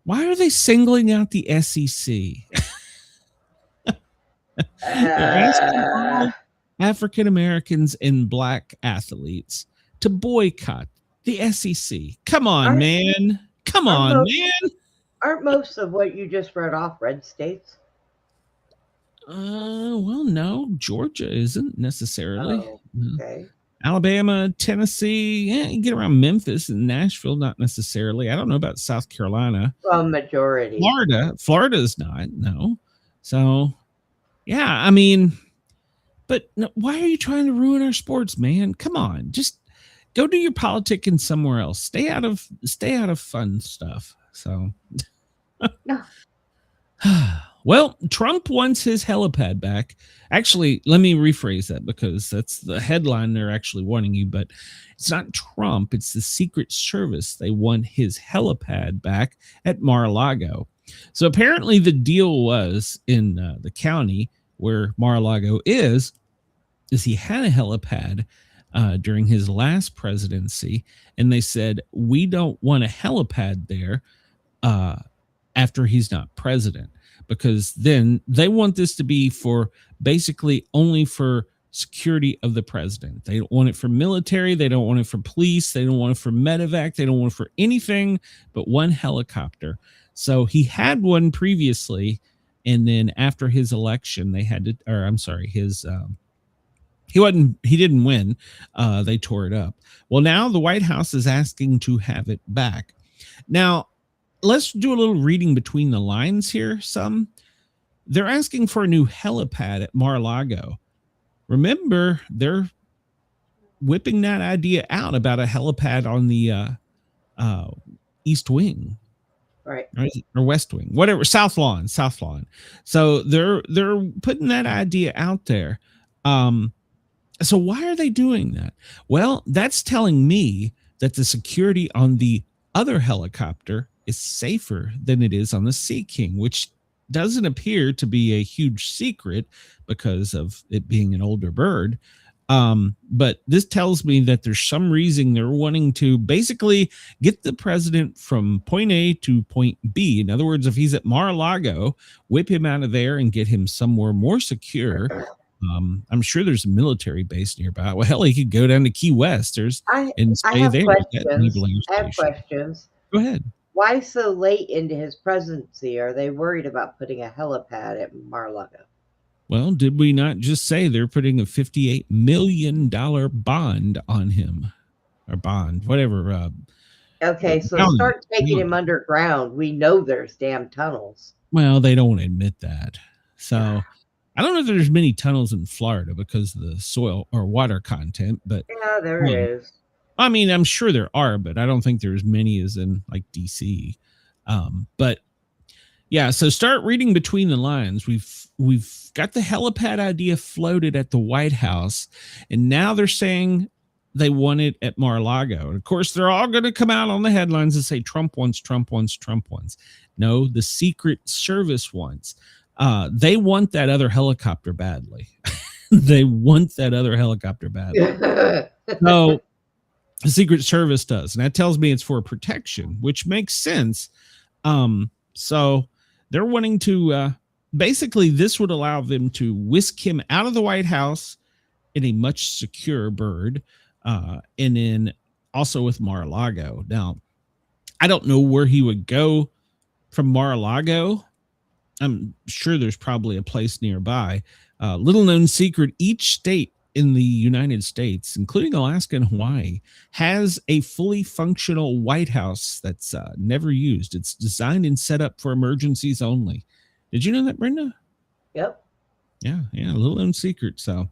Why are they singling out the SEC? African Americans and black athletes to boycott the SEC. Come on, man. Come on, man. Aren't most of what you just read off red states? Well, no, Georgia isn't necessarily. Oh, okay. Alabama, Tennessee, yeah, you get around Memphis and Nashville, not necessarily. I don't know about South Carolina. Well, majority. Florida's not, no. So, yeah, I mean, but no, why are you trying to ruin our sports, man? Come on, just go do your politicking somewhere else. Stay out of fun stuff. So, well, Trump wants his helipad back. Actually, let me rephrase that because that's the headline they're actually wanting you, but it's not Trump. It's the Secret Service. They want his helipad back at Mar-a-Lago. So apparently the deal was in the county where Mar-a-Lago is he had a helipad during his last presidency, and they said, we don't want a helipad there after he's not president, because then they want this to be for basically only for security of the president. They don't want it for military. They don't want it for police. They don't want it for medevac. They don't want it for anything but one helicopter. So he had one previously, and then after his election, they had to, or I'm sorry, his he didn't win. They tore it up. Well, now the White House is asking to have it back. Now, let's do a little reading between the lines here. They're asking for a new helipad at Mar-a-Lago. Remember, they're whipping that idea out about a helipad on the East Wing. Right. Or West Wing, whatever, South Lawn. So they're putting that idea out there. So why are they doing that? Well, that's telling me that the security on the other helicopter is safer than it is on the Sea King, which doesn't appear to be a huge secret because of it being an older bird. But this tells me that there's some reason they're wanting to basically get the president from point A to point B. In other words, if he's at Mar-a-Lago, whip him out of there and get him somewhere more secure. I'm sure there's a military base nearby. Well, hell, he could go down to Key West and stay have there. questions. I have questions. Go ahead. Why so late into his presidency are they worried about putting a helipad at Mar-a-Lago? Well, did we not just say they're putting a $58 million bond on him? Or bond, whatever. Okay, so start taking him underground. We know there's damn tunnels. Well, they don't admit that. So I don't know if there's many tunnels in Florida because of the soil or water content, but yeah, there is. I mean, I'm sure there are, but I don't think there's many as in like DC. But yeah, so start reading between the lines. We've got the helipad idea floated at the White House, and now they're saying they want it at Mar-a-Lago. And of course, they're all going to come out on the headlines and say Trump wants, Trump wants, Trump wants. No, the Secret Service wants. They want that other helicopter badly. They want that other helicopter badly. So the Secret Service does, and that tells me it's for protection, which makes sense. So they're wanting to basically, this would allow them to whisk him out of the White House in a much secure bird, and then also with Mar-a-Lago. Now, I don't know where he would go from Mar-a-Lago. I'm sure there's probably a place nearby. Little known secret, each state in the United States, including Alaska and Hawaii, has a fully functional White House that's never used. It's designed and set up for emergencies only. Did you know that, Brenda? Yep. Yeah, a little known secret. So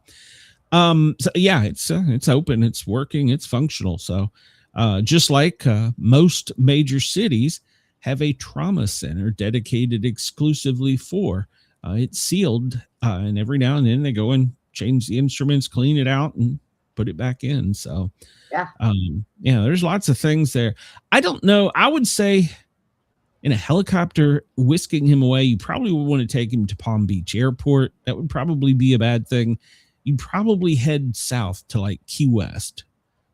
yeah, it's open, it's working, it's functional. So just like most major cities have a trauma center dedicated exclusively for it's sealed, and every now and then they go and change the instruments, clean it out, and put it back in. So yeah, there's lots of things there. I don't know. I would say in a helicopter whisking him away, you probably would want to take him to Palm Beach Airport. That would probably be a bad thing. You'd probably head south to like Key West.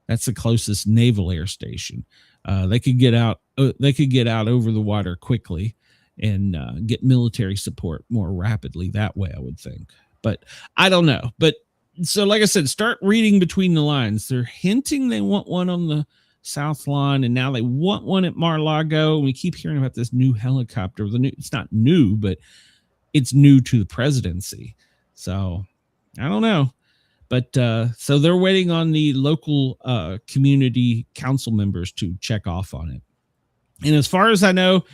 That's the closest naval air station. They could get out. They could get out over the water quickly and get military support more rapidly that way, I would think. But I don't know. But so, like I said, start reading between the lines. They're hinting they want one on the South Lawn, and now they want one at Mar-a-Lago. And we keep hearing about this new helicopter. It's not new, but it's new to the presidency. So I don't know. But so they're waiting on the local community council members to check off on it. And as far as I know,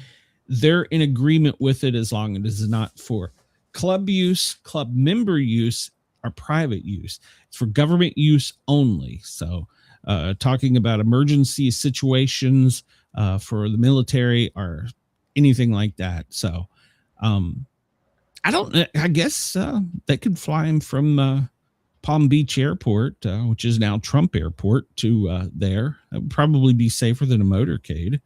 they're in agreement with it as long as it is not for club use, club member use, or private use. It's for government use only. So talking about emergency situations for the military or anything like that. So I guess they could fly him from Palm Beach Airport, which is now Trump Airport, to there. That would probably be safer than a motorcade.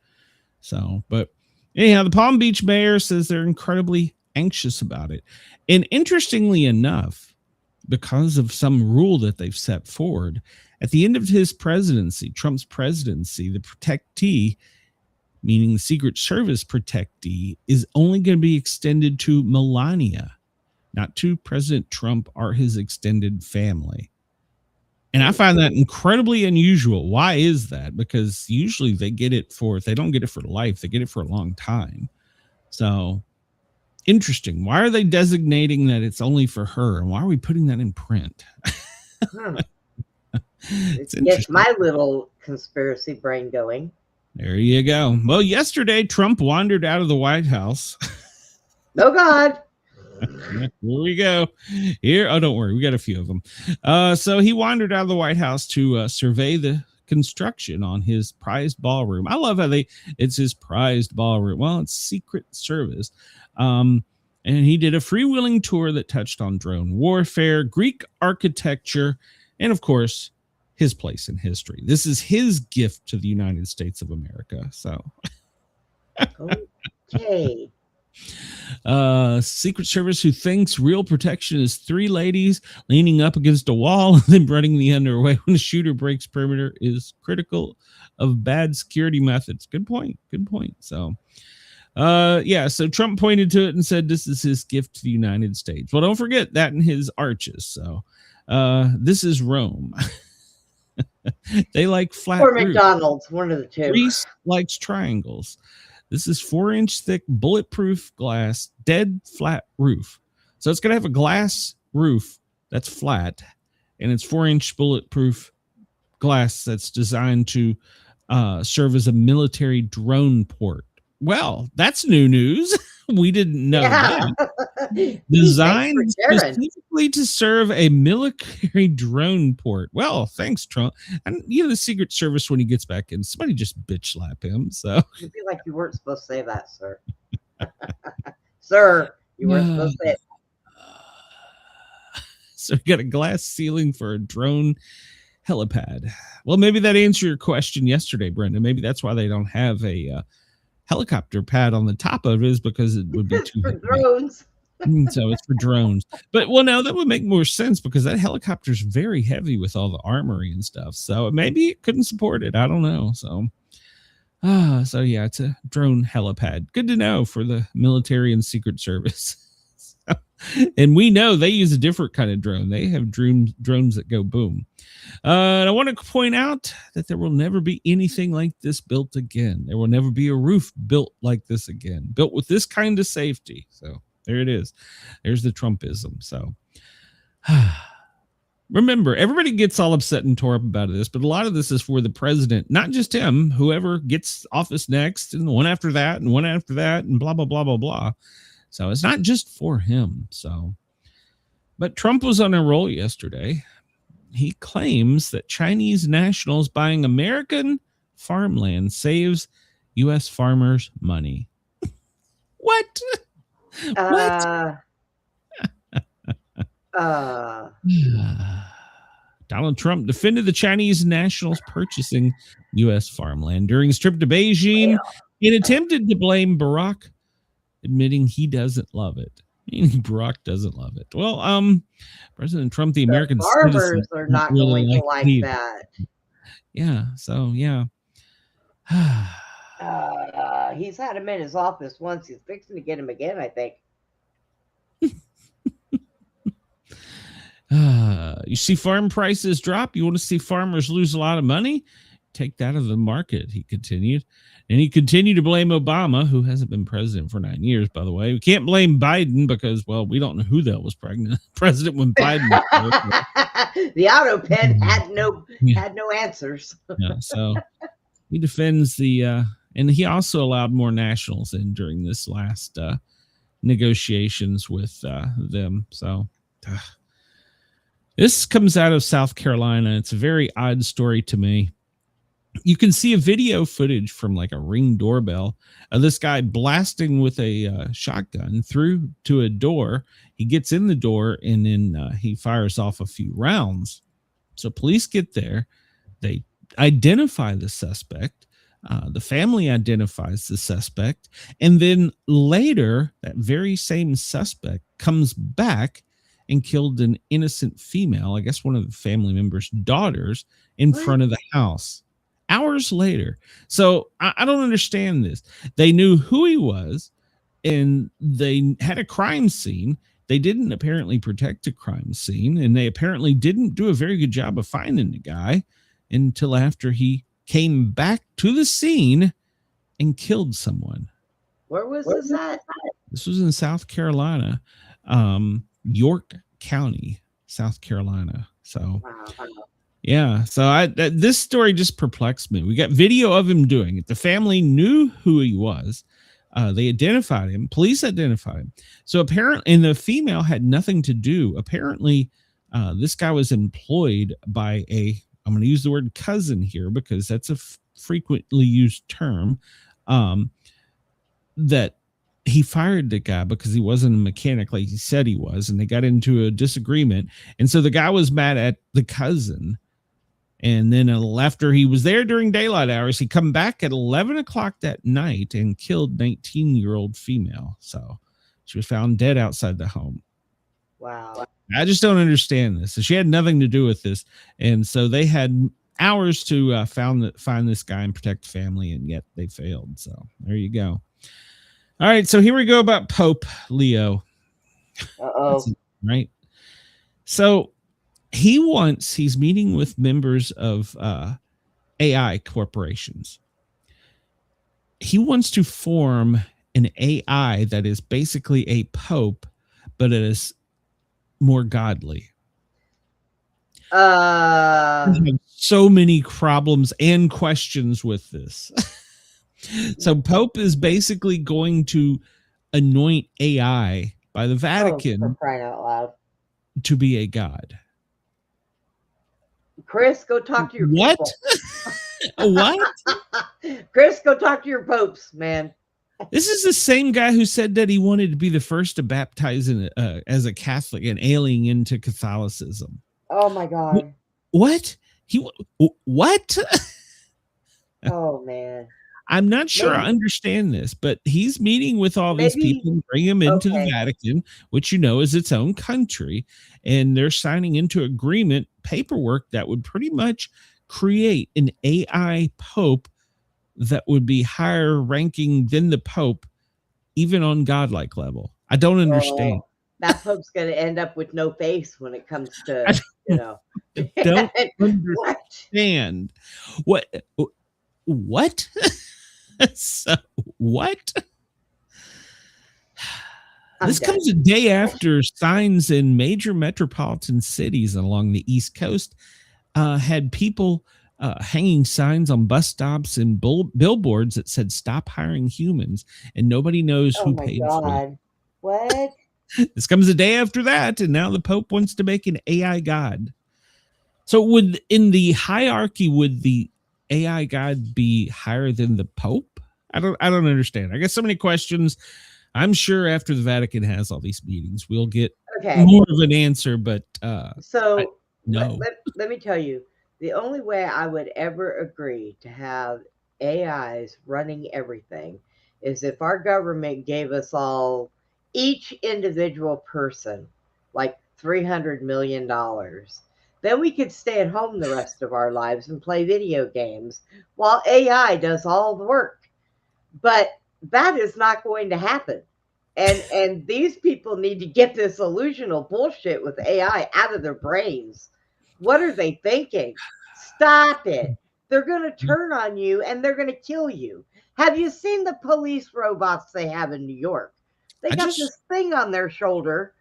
So, but anyhow, the Palm Beach mayor says they're incredibly anxious about it. And interestingly enough, because of some rule that they've set forward, at the end of his presidency, Trump's presidency, the protectee, meaning the Secret Service protectee, is only going to be extended to Melania, not to President Trump or his extended family. And I find that incredibly unusual. Why is that? Because usually they get it for, if they don't get it for life, they get it for a long time. So interesting. Why are they designating that it's only for her? And why are we putting that in print? It's my little conspiracy brain going. There you go. Well, yesterday, Trump wandered out of the White House. Oh, God. Here we go. Here. Oh, don't worry. We got a few of them. So he wandered out of the White House to survey the construction on his prized ballroom. I love how it's his prized ballroom. Well, it's Secret Service. And he did a freewheeling tour that touched on drone warfare, Greek architecture, and of course, his place in history. This is his gift to the United States of America. So, okay. Secret Service who thinks real protection is three ladies leaning up against a wall and then running the underway when a shooter breaks perimeter is critical of bad security methods. Good point. Good point. So, so Trump pointed to it and said this is his gift to the United States. Well, don't forget that in his arches. So, this is Rome. They like flat or roofs. McDonald's, one of the two. Greece likes triangles. This is 4-inch thick bulletproof glass, dead flat roof. So it's going to have a glass roof that's flat, and it's 4-inch bulletproof glass that's designed to serve as a military drone port. Well, that's new news. We didn't know that. Designed specifically to serve a military drone port. Well, thanks, Trump. And the Secret Service, when he gets back in, somebody just bitch slap him. So you feel like you weren't supposed to say that, sir. Sir, you weren't supposed to say it. So we got a glass ceiling for a drone helipad. Well, maybe that answered your question yesterday, Brenda. Maybe that's why they don't have a helicopter pad on the top of it, is because it would be too for drones. So it's for drones. But well, no, that would make more sense because that helicopter is very heavy with all the armory and stuff. So maybe it couldn't support it. I don't know. So yeah, it's a drone helipad. Good to know for the military and Secret Service. And we know they use a different kind of drone. They have drones that go boom. And I want to point out that there will never be anything like this built again. There will never be a roof built like this again, built with this kind of safety. So there it is. There's the Trumpism. So remember, everybody gets all upset and tore up about this, but a lot of this is for the president, not just him, whoever gets office next, and the one after that, and one after that, and blah, blah, blah, blah, blah. So it's not just for him. So, but Trump was on a roll yesterday. He claims that Chinese nationals buying American farmland saves U.S. farmers money. What? What? Donald Trump defended the Chinese nationals purchasing U.S. farmland during his trip to Beijing and attempted to blame Barack, admitting he doesn't love it. Barack doesn't love it. Well, President Trump, the American farmers are not really going to like that. Yeah. So yeah. He's had him in his office once. He's fixing to get him again, I think. You see farm prices drop. You want to see farmers lose a lot of money? Take that out of the market, he continued. And he continued to blame Obama, who hasn't been president for 9 years, by the way. We can't blame Biden because, well, we don't know who the hell was president when Biden was. The auto pen had no answers. Yeah, so he defends the and he also allowed more nationals in during this last negotiations with them. So This comes out of South Carolina. It's a very odd story to me. You can see a video footage from like a Ring doorbell of this guy blasting with a shotgun through to a door. He gets in the door and then he fires off a few rounds. So police get there. They identify the suspect. The family identifies the suspect. And then later, that very same suspect comes back and killed an innocent female, I guess one of the family members' daughters, in front of the house. Hours later. So I don't understand this. They knew who he was and they had a crime scene. They didn't apparently protect a crime scene, and they apparently didn't do a very good job of finding the guy until after he came back to the scene and killed someone. Where was this at? This was in South Carolina, York County, South Carolina. So Wow. yeah, so this story just perplexed me. We got video of him doing it. The family knew who he was. They identified him. Police identified him. So apparently, and the female had nothing to do. Apparently, this guy was employed by I'm going to use the word cousin here because that's a frequently used term, that he fired the guy because he wasn't a mechanic like he said he was, and they got into a disagreement. And so the guy was mad at the cousin. And then after he was there during daylight hours, he come back at 11 o'clock that night and killed 19-year-old female. So she was found dead outside the home. Wow. I just don't understand this. So she had nothing to do with this. And so they had hours to find this guy and protect the family, and yet they failed. So there you go. All right. So here we go about Pope Leo. Uh-oh. Right. So he's meeting with members of AI corporations. He wants to form an AI that is basically a pope, but it is more godly. I have so many problems and questions with this. So Pope is basically going to anoint AI by the Vatican for crying out loud. to be a god. Chris, go talk to your What? What? Chris, go talk to your popes, man. This is the same guy who said that he wanted to be the first to baptize as a Catholic and alien into Catholicism. Oh my God. What? What? Oh man. I'm not sure I understand this, but he's meeting with all these people and bring them into the Vatican, which is its own country, and they're signing into agreement paperwork that would pretty much create an AI pope that would be higher ranking than the Pope, even on godlike level. I don't understand. That Pope's going to end up with no face when it comes to, I don't understand. What? So, what? This comes a day after signs in major metropolitan cities along the East Coast had people hanging signs on bus stops and billboards that said "Stop hiring humans," and nobody knows who paid for it. What? This comes a day after that, and now the Pope wants to make an AI god. So, in the hierarchy, would the AI god be higher than the Pope? I don't understand. I got so many questions. I'm sure after the Vatican has all these meetings, we'll get more of an answer. But no. Let me tell you, the only way I would ever agree to have AIs running everything is if our government gave us all, each individual person, like $300 million. Then we could stay at home the rest of our lives and play video games while AI does all the work. But that is not going to happen. And these people need to get this illusional bullshit with AI out of their brains. What are they thinking? Stop it. They're going to turn on you and they're going to kill you. Have you seen the police robots they have in New York? They got this thing on their shoulder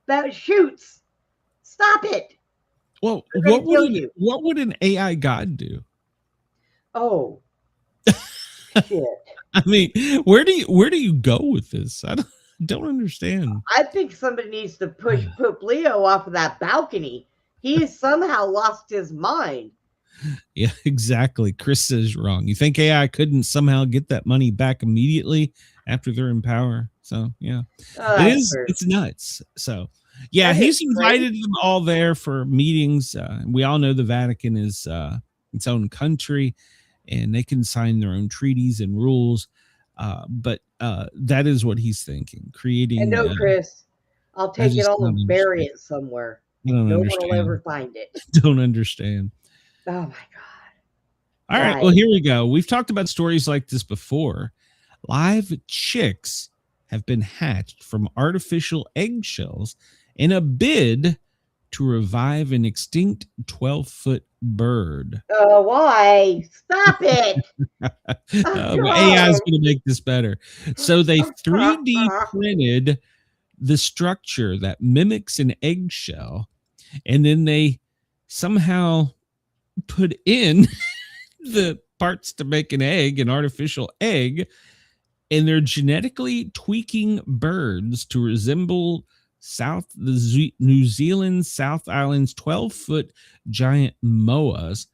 that shoots. Stop it. Well, what would an AI god do? Oh, shit. I mean, where do you go with this? I don't understand. I think somebody needs to push Pope Leo off of that balcony. He somehow lost his mind. Yeah, exactly. Chris says wrong. You think AI couldn't somehow get that money back immediately after they're in power? So yeah, Oh, it's nuts. So yeah, That he's is invited crazy. them all there for meetings. We all know the Vatican is its own country, and they can sign their own treaties and rules. But that is what he's thinking, creating. And no, Chris, I'll I take it just all don't and bury understand. it somewhere. I don't No one understand. will ever find it. Don't understand. Oh my God. All right. Well, here we go. We've talked about stories like this before. Live chicks have been hatched from artificial eggshells in a bid to revive an extinct 12-foot bird. Oh, why? Stop it. AI is going to make this better. So they 3D printed the structure that mimics an eggshell, and then they somehow put in the parts to make an egg, an artificial egg, and they're genetically tweaking birds to resemble New Zealand South Island's 12-foot giant moas,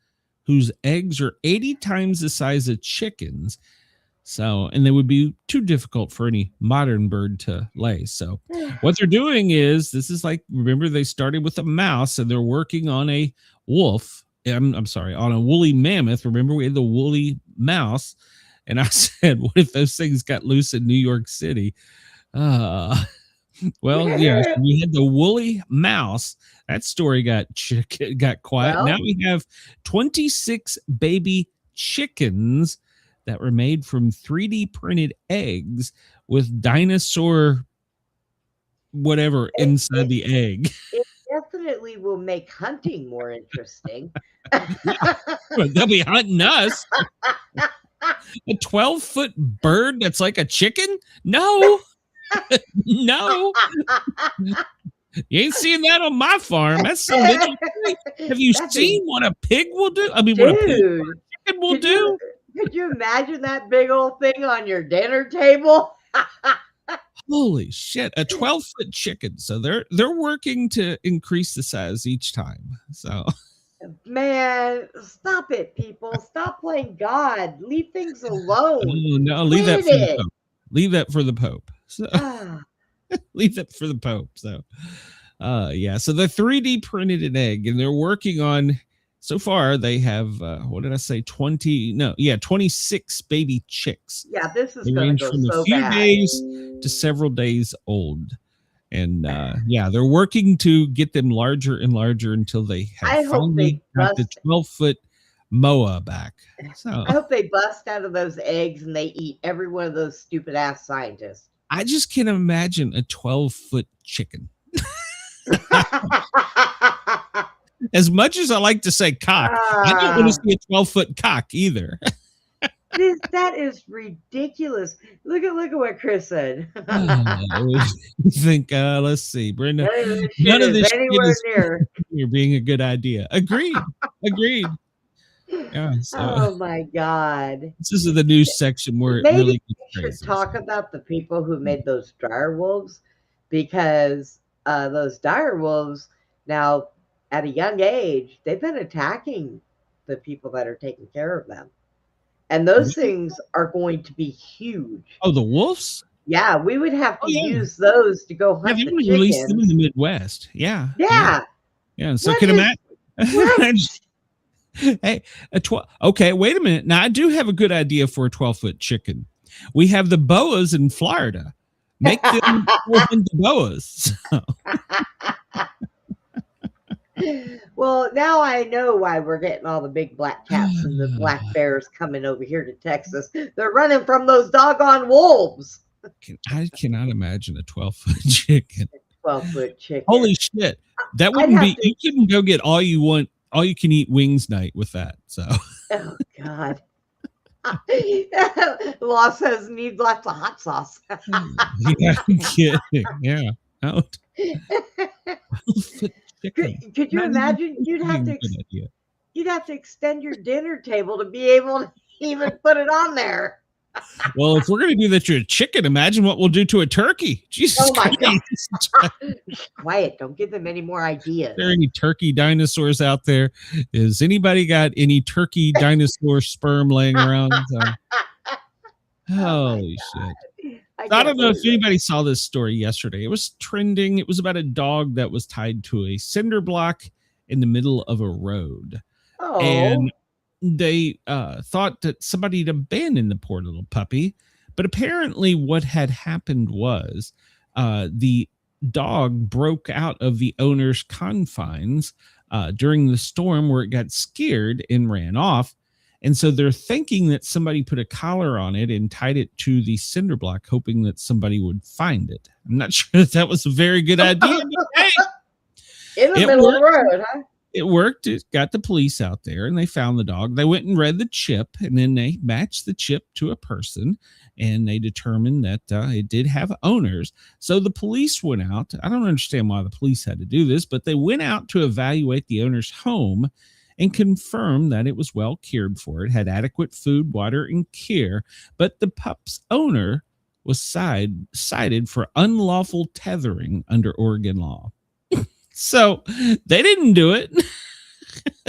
whose eggs are 80 times the size of chickens. So, and they would be too difficult for any modern bird to lay. So what they're doing is, this is like, remember they started with a mouse and they're working on a wolf. I'm sorry, on a woolly mammoth. Remember we had the woolly mouse. And I said, what if those things got loose in New York City? Well, yeah, so we had the woolly mouse. That story got quiet. Well, now we have 26 baby chickens that were made from 3D printed eggs with dinosaur whatever inside the egg. It definitely will make hunting more interesting. They'll be hunting us. A 12-foot bird that's like a chicken? No. No. You ain't seeing that on my farm. That's so little. Have you seen what a pig will do? I mean, what a chicken will do? Could you imagine that big old thing on your dinner table? Holy shit, a 12-foot chicken. So they're working to increase the size each time. So man, stop it, people. Stop playing God. Leave things alone. Oh, no, leave that for the Pope. Leave that for the Pope. So leave that for the Pope. So yeah, so the 3D printed an egg, and they're working on, so far they have what did I say, 26 baby chicks. Yeah, this is they going range to go from so a few bad. days to several days old. And yeah, they're working to get them larger and larger until they have finally got the 12-foot moa back. So I hope they bust out of those eggs and they eat every one of those stupid ass scientists. I just can't imagine a 12-foot chicken. As much as I like to say cock, I don't want to see a 12-foot cock either. That is ridiculous. Look at what Chris said. I think let's see, Brenda. None of this anywhere near. You're being a good idea. Agreed. Yeah. So, oh my God. This is the news section where it Maybe really we should crazy. talk about the people who made those dire wolves, because those dire wolves now at a young age, they've been attacking the people that are taking care of them. And those things are going to be huge. Oh, the wolves? Yeah, we would have to use those to go hunt the chickens. Release them in the Midwest. Yeah. And so can imagine. Hey, okay, wait a minute. Now I do have a good idea for a 12-foot chicken. We have the boas in Florida. Make them into boas. Well, now I know why we're getting all the big black cats and the black bears coming over here to Texas. They're running from those doggone wolves. I cannot imagine a 12-foot chicken. 12-foot chicken. Holy shit. That wouldn't be, you couldn't go get all you want, all you can eat wings night with that. So, oh, God. Law says needs lots of hot sauce. Yeah, I'm kidding. Yeah. Out. Could you imagine? You'd have to extend your dinner table to be able to even put it on there. Well, if we're going to do that to a chicken, imagine what we'll do to a turkey. Jesus Oh my Christ. God. Quiet. Don't give them any more ideas. Are there any turkey dinosaurs out there? Is anybody got any turkey dinosaur sperm laying around? Holy shit. I don't know if anybody saw this story yesterday. It was trending. It was about a dog that was tied to a cinder block in the middle of a road. Oh. And they thought that somebody had abandoned the poor little puppy. But apparently what had happened was the dog broke out of the owner's confines during the storm, where it got scared and ran off. And so they're thinking that somebody put a collar on it and tied it to the cinder block, hoping that somebody would find it. I'm not sure that was a very good idea. But hey, in the middle of the road, huh? It worked. It got the police out there and they found the dog. They went and read the chip, and then they matched the chip to a person, and they determined that it did have owners. So the police went out. I don't understand why the police had to do this, but they went out to evaluate the owner's home and confirmed that it was well cared for. It had adequate food, water, and care. But the pup's owner was cited for unlawful tethering under Oregon law. So they didn't do it.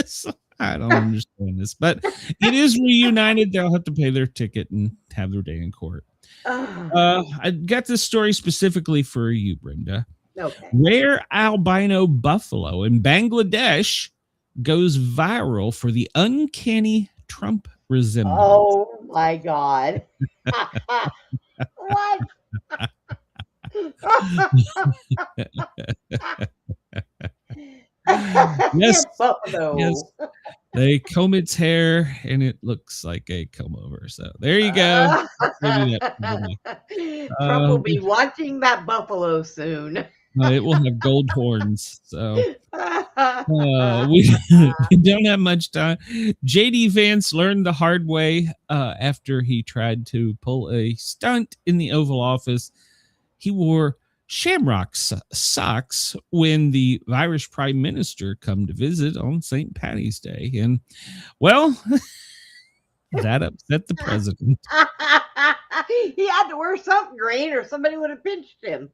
So I don't understand this, but it is reunited. They'll have to pay their ticket and have their day in court. I got this story specifically for you, Brenda. Okay. Rare albino buffalo in Bangladesh goes viral for the uncanny Trump resemblance. Oh my God. What? Yes. Buffalo. Yes. They comb its hair and it looks like a comb over. So there you go. Trump will be watching that buffalo soon. It will have gold horns. So we don't have much time. JD Vance learned the hard way after he tried to pull a stunt in the Oval Office. He wore shamrock socks when the Irish Prime Minister come to visit on St. Paddy's Day. And, well, that upset the president. He had to wear something green or somebody would have pinched him.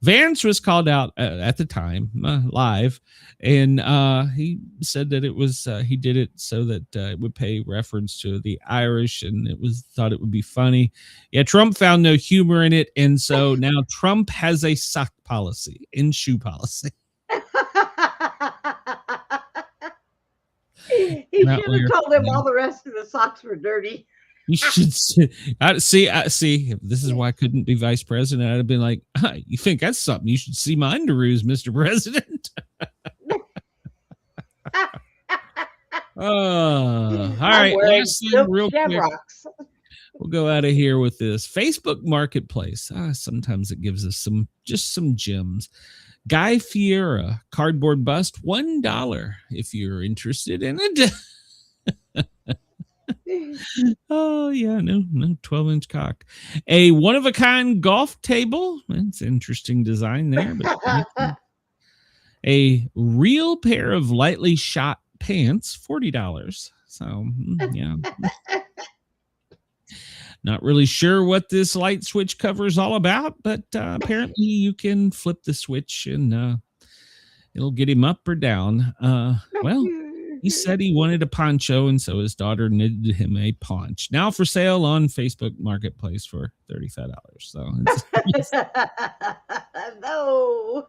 Vance was called out at the time live, and he said that it was he did it so that it would pay reference to the Irish, and thought it would be funny. Yeah, Trump found no humor in it, and so now Trump has a sock policy and shoe policy. He should have told him all the rest of the socks were dirty. You should see. This is why I couldn't be vice president. I'd have been like, you think that's something? You should see my underoos, Mr. President. All right. Last thing, real quick. We'll go out of here with this Facebook Marketplace. Sometimes it gives us some gems. Guy Fieri cardboard bust, $1 if you're interested in it. Oh yeah, no 12-inch cock. A one-of-a-kind golf table. It's interesting design there. But a real pair of lightly shot pants, $40. So yeah. Not really sure what this light switch cover is all about, but apparently you can flip the switch and it'll get him up or down. Well, he said he wanted a poncho, and so his daughter knitted him a paunch. Now for sale on Facebook Marketplace for $35. So it's no.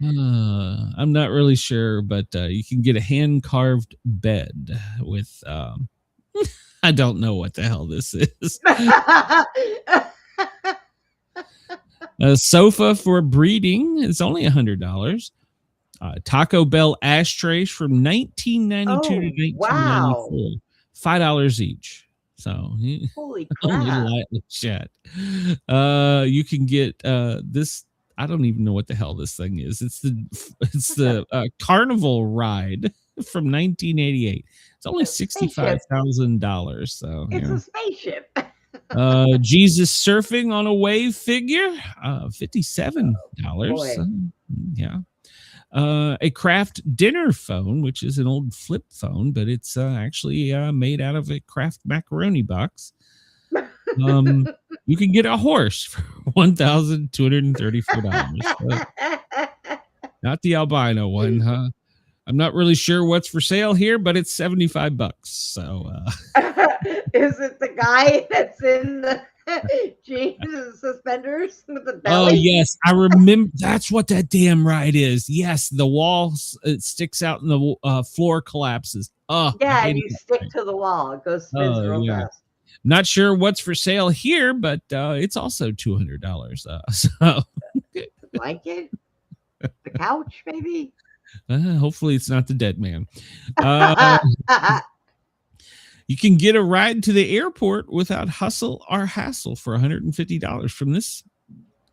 I'm not really sure, but you can get a hand-carved bed with I don't know what the hell this is. A sofa for breeding is only $100. Taco Bell ashtrays from 1992 to 1994, wow. $5 each. So holy crap! Chat. You can get this. I don't even know what the hell this thing is. It's the Carnival ride from 1988. It's only $65,000. So it's a spaceship. Jesus surfing on a wave figure, $57. Oh, yeah. A Kraft dinner phone, which is an old flip phone, but it's actually made out of a Kraft macaroni box. You can get a horse for $1,234. Not the albino one, huh? I'm not really sure what's for sale here, but it's $75. So, is it the guy that's in the jeans and suspenders with the belly? Oh yes, I remember. That's what that damn ride is. Yes, the wall it sticks out and the floor collapses. Oh yeah, and you stick to the wall. It goes spins real fast. Not sure what's for sale here, but it's also $200. So blanket, the couch, maybe. Hopefully, it's not the dead man. You can get a ride to the airport without hustle or hassle for $150 from this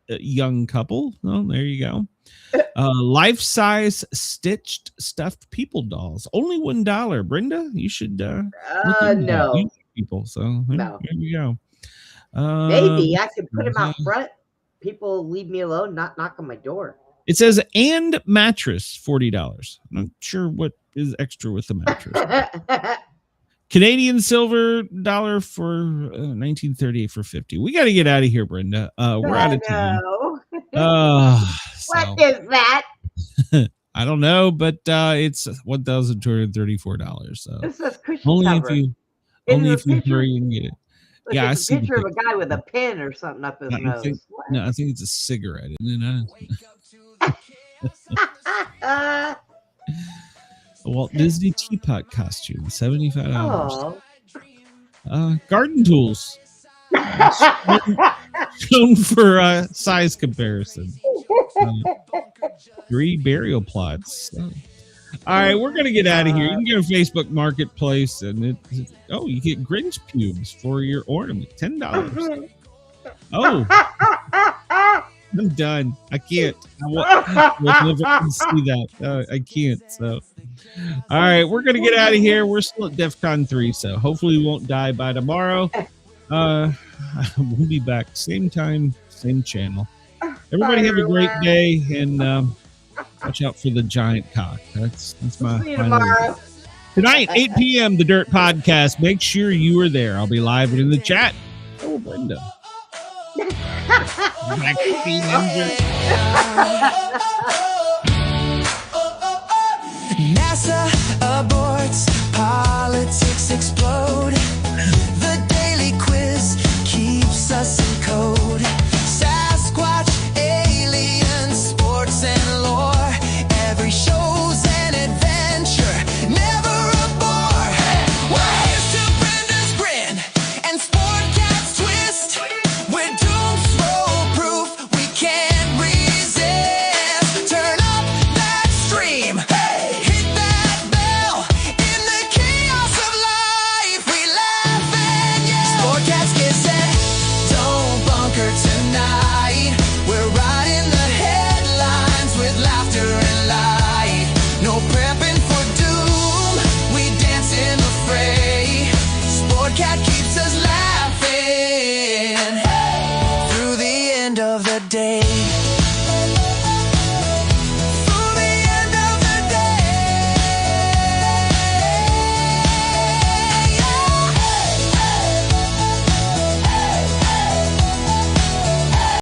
young couple. Oh, there you go. Life-size stitched stuffed people dolls. Only $1. Brenda, you should no. People. So there you go. Maybe I could put them out front. People leave me alone, not knock on my door. It says and mattress $40. I'm not sure what is extra with the mattress. Canadian silver dollar for 1938 for 50. We got to get out of here, Brenda. We're out of time. What is that? I don't know, but it's $1,234. So this is cushion only cover. If you hurry and get it. Look, yeah, I see see a picture of a guy with a pin or something up his nose. I think it's a cigarette, isn't it? A Walt Disney teapot costume, $75. Garden tools. Shown for size comparison. 3 burial plots. All right, we're gonna get out of here. You can go to Facebook Marketplace and you get Grinch pubes for your ornament, $10. Oh, I'm done. I can't. I can see that. I can't. So, all right, we're gonna get out of here. We're still at DEFCON 3, so hopefully we won't die by tomorrow. We'll be back same time, same channel. Everybody have a great day and watch out for the giant cock. That's my see you tomorrow. Tonight, 8 p.m. The Dirt Podcast. Make sure you are there. I'll be live and in the chat. Oh, Brenda. NASA aborts, politics explode. The daily quiz keeps us in code. Sasquatch, aliens, sports and lore. Every show's an adventure, never a bore. Waves to Brenda's grin and Sportcat's twist. We're doomed, slow proof, we can't resist. Turn up that stream, hit that bell. In the chaos of life, we laugh and yell. Sportcat's Gazette, don't bunker tonight. We're riding the headlines with laughter and light. No prepping for doom, we dance in the fray. Sportcat keeps us laughing through the end of the day.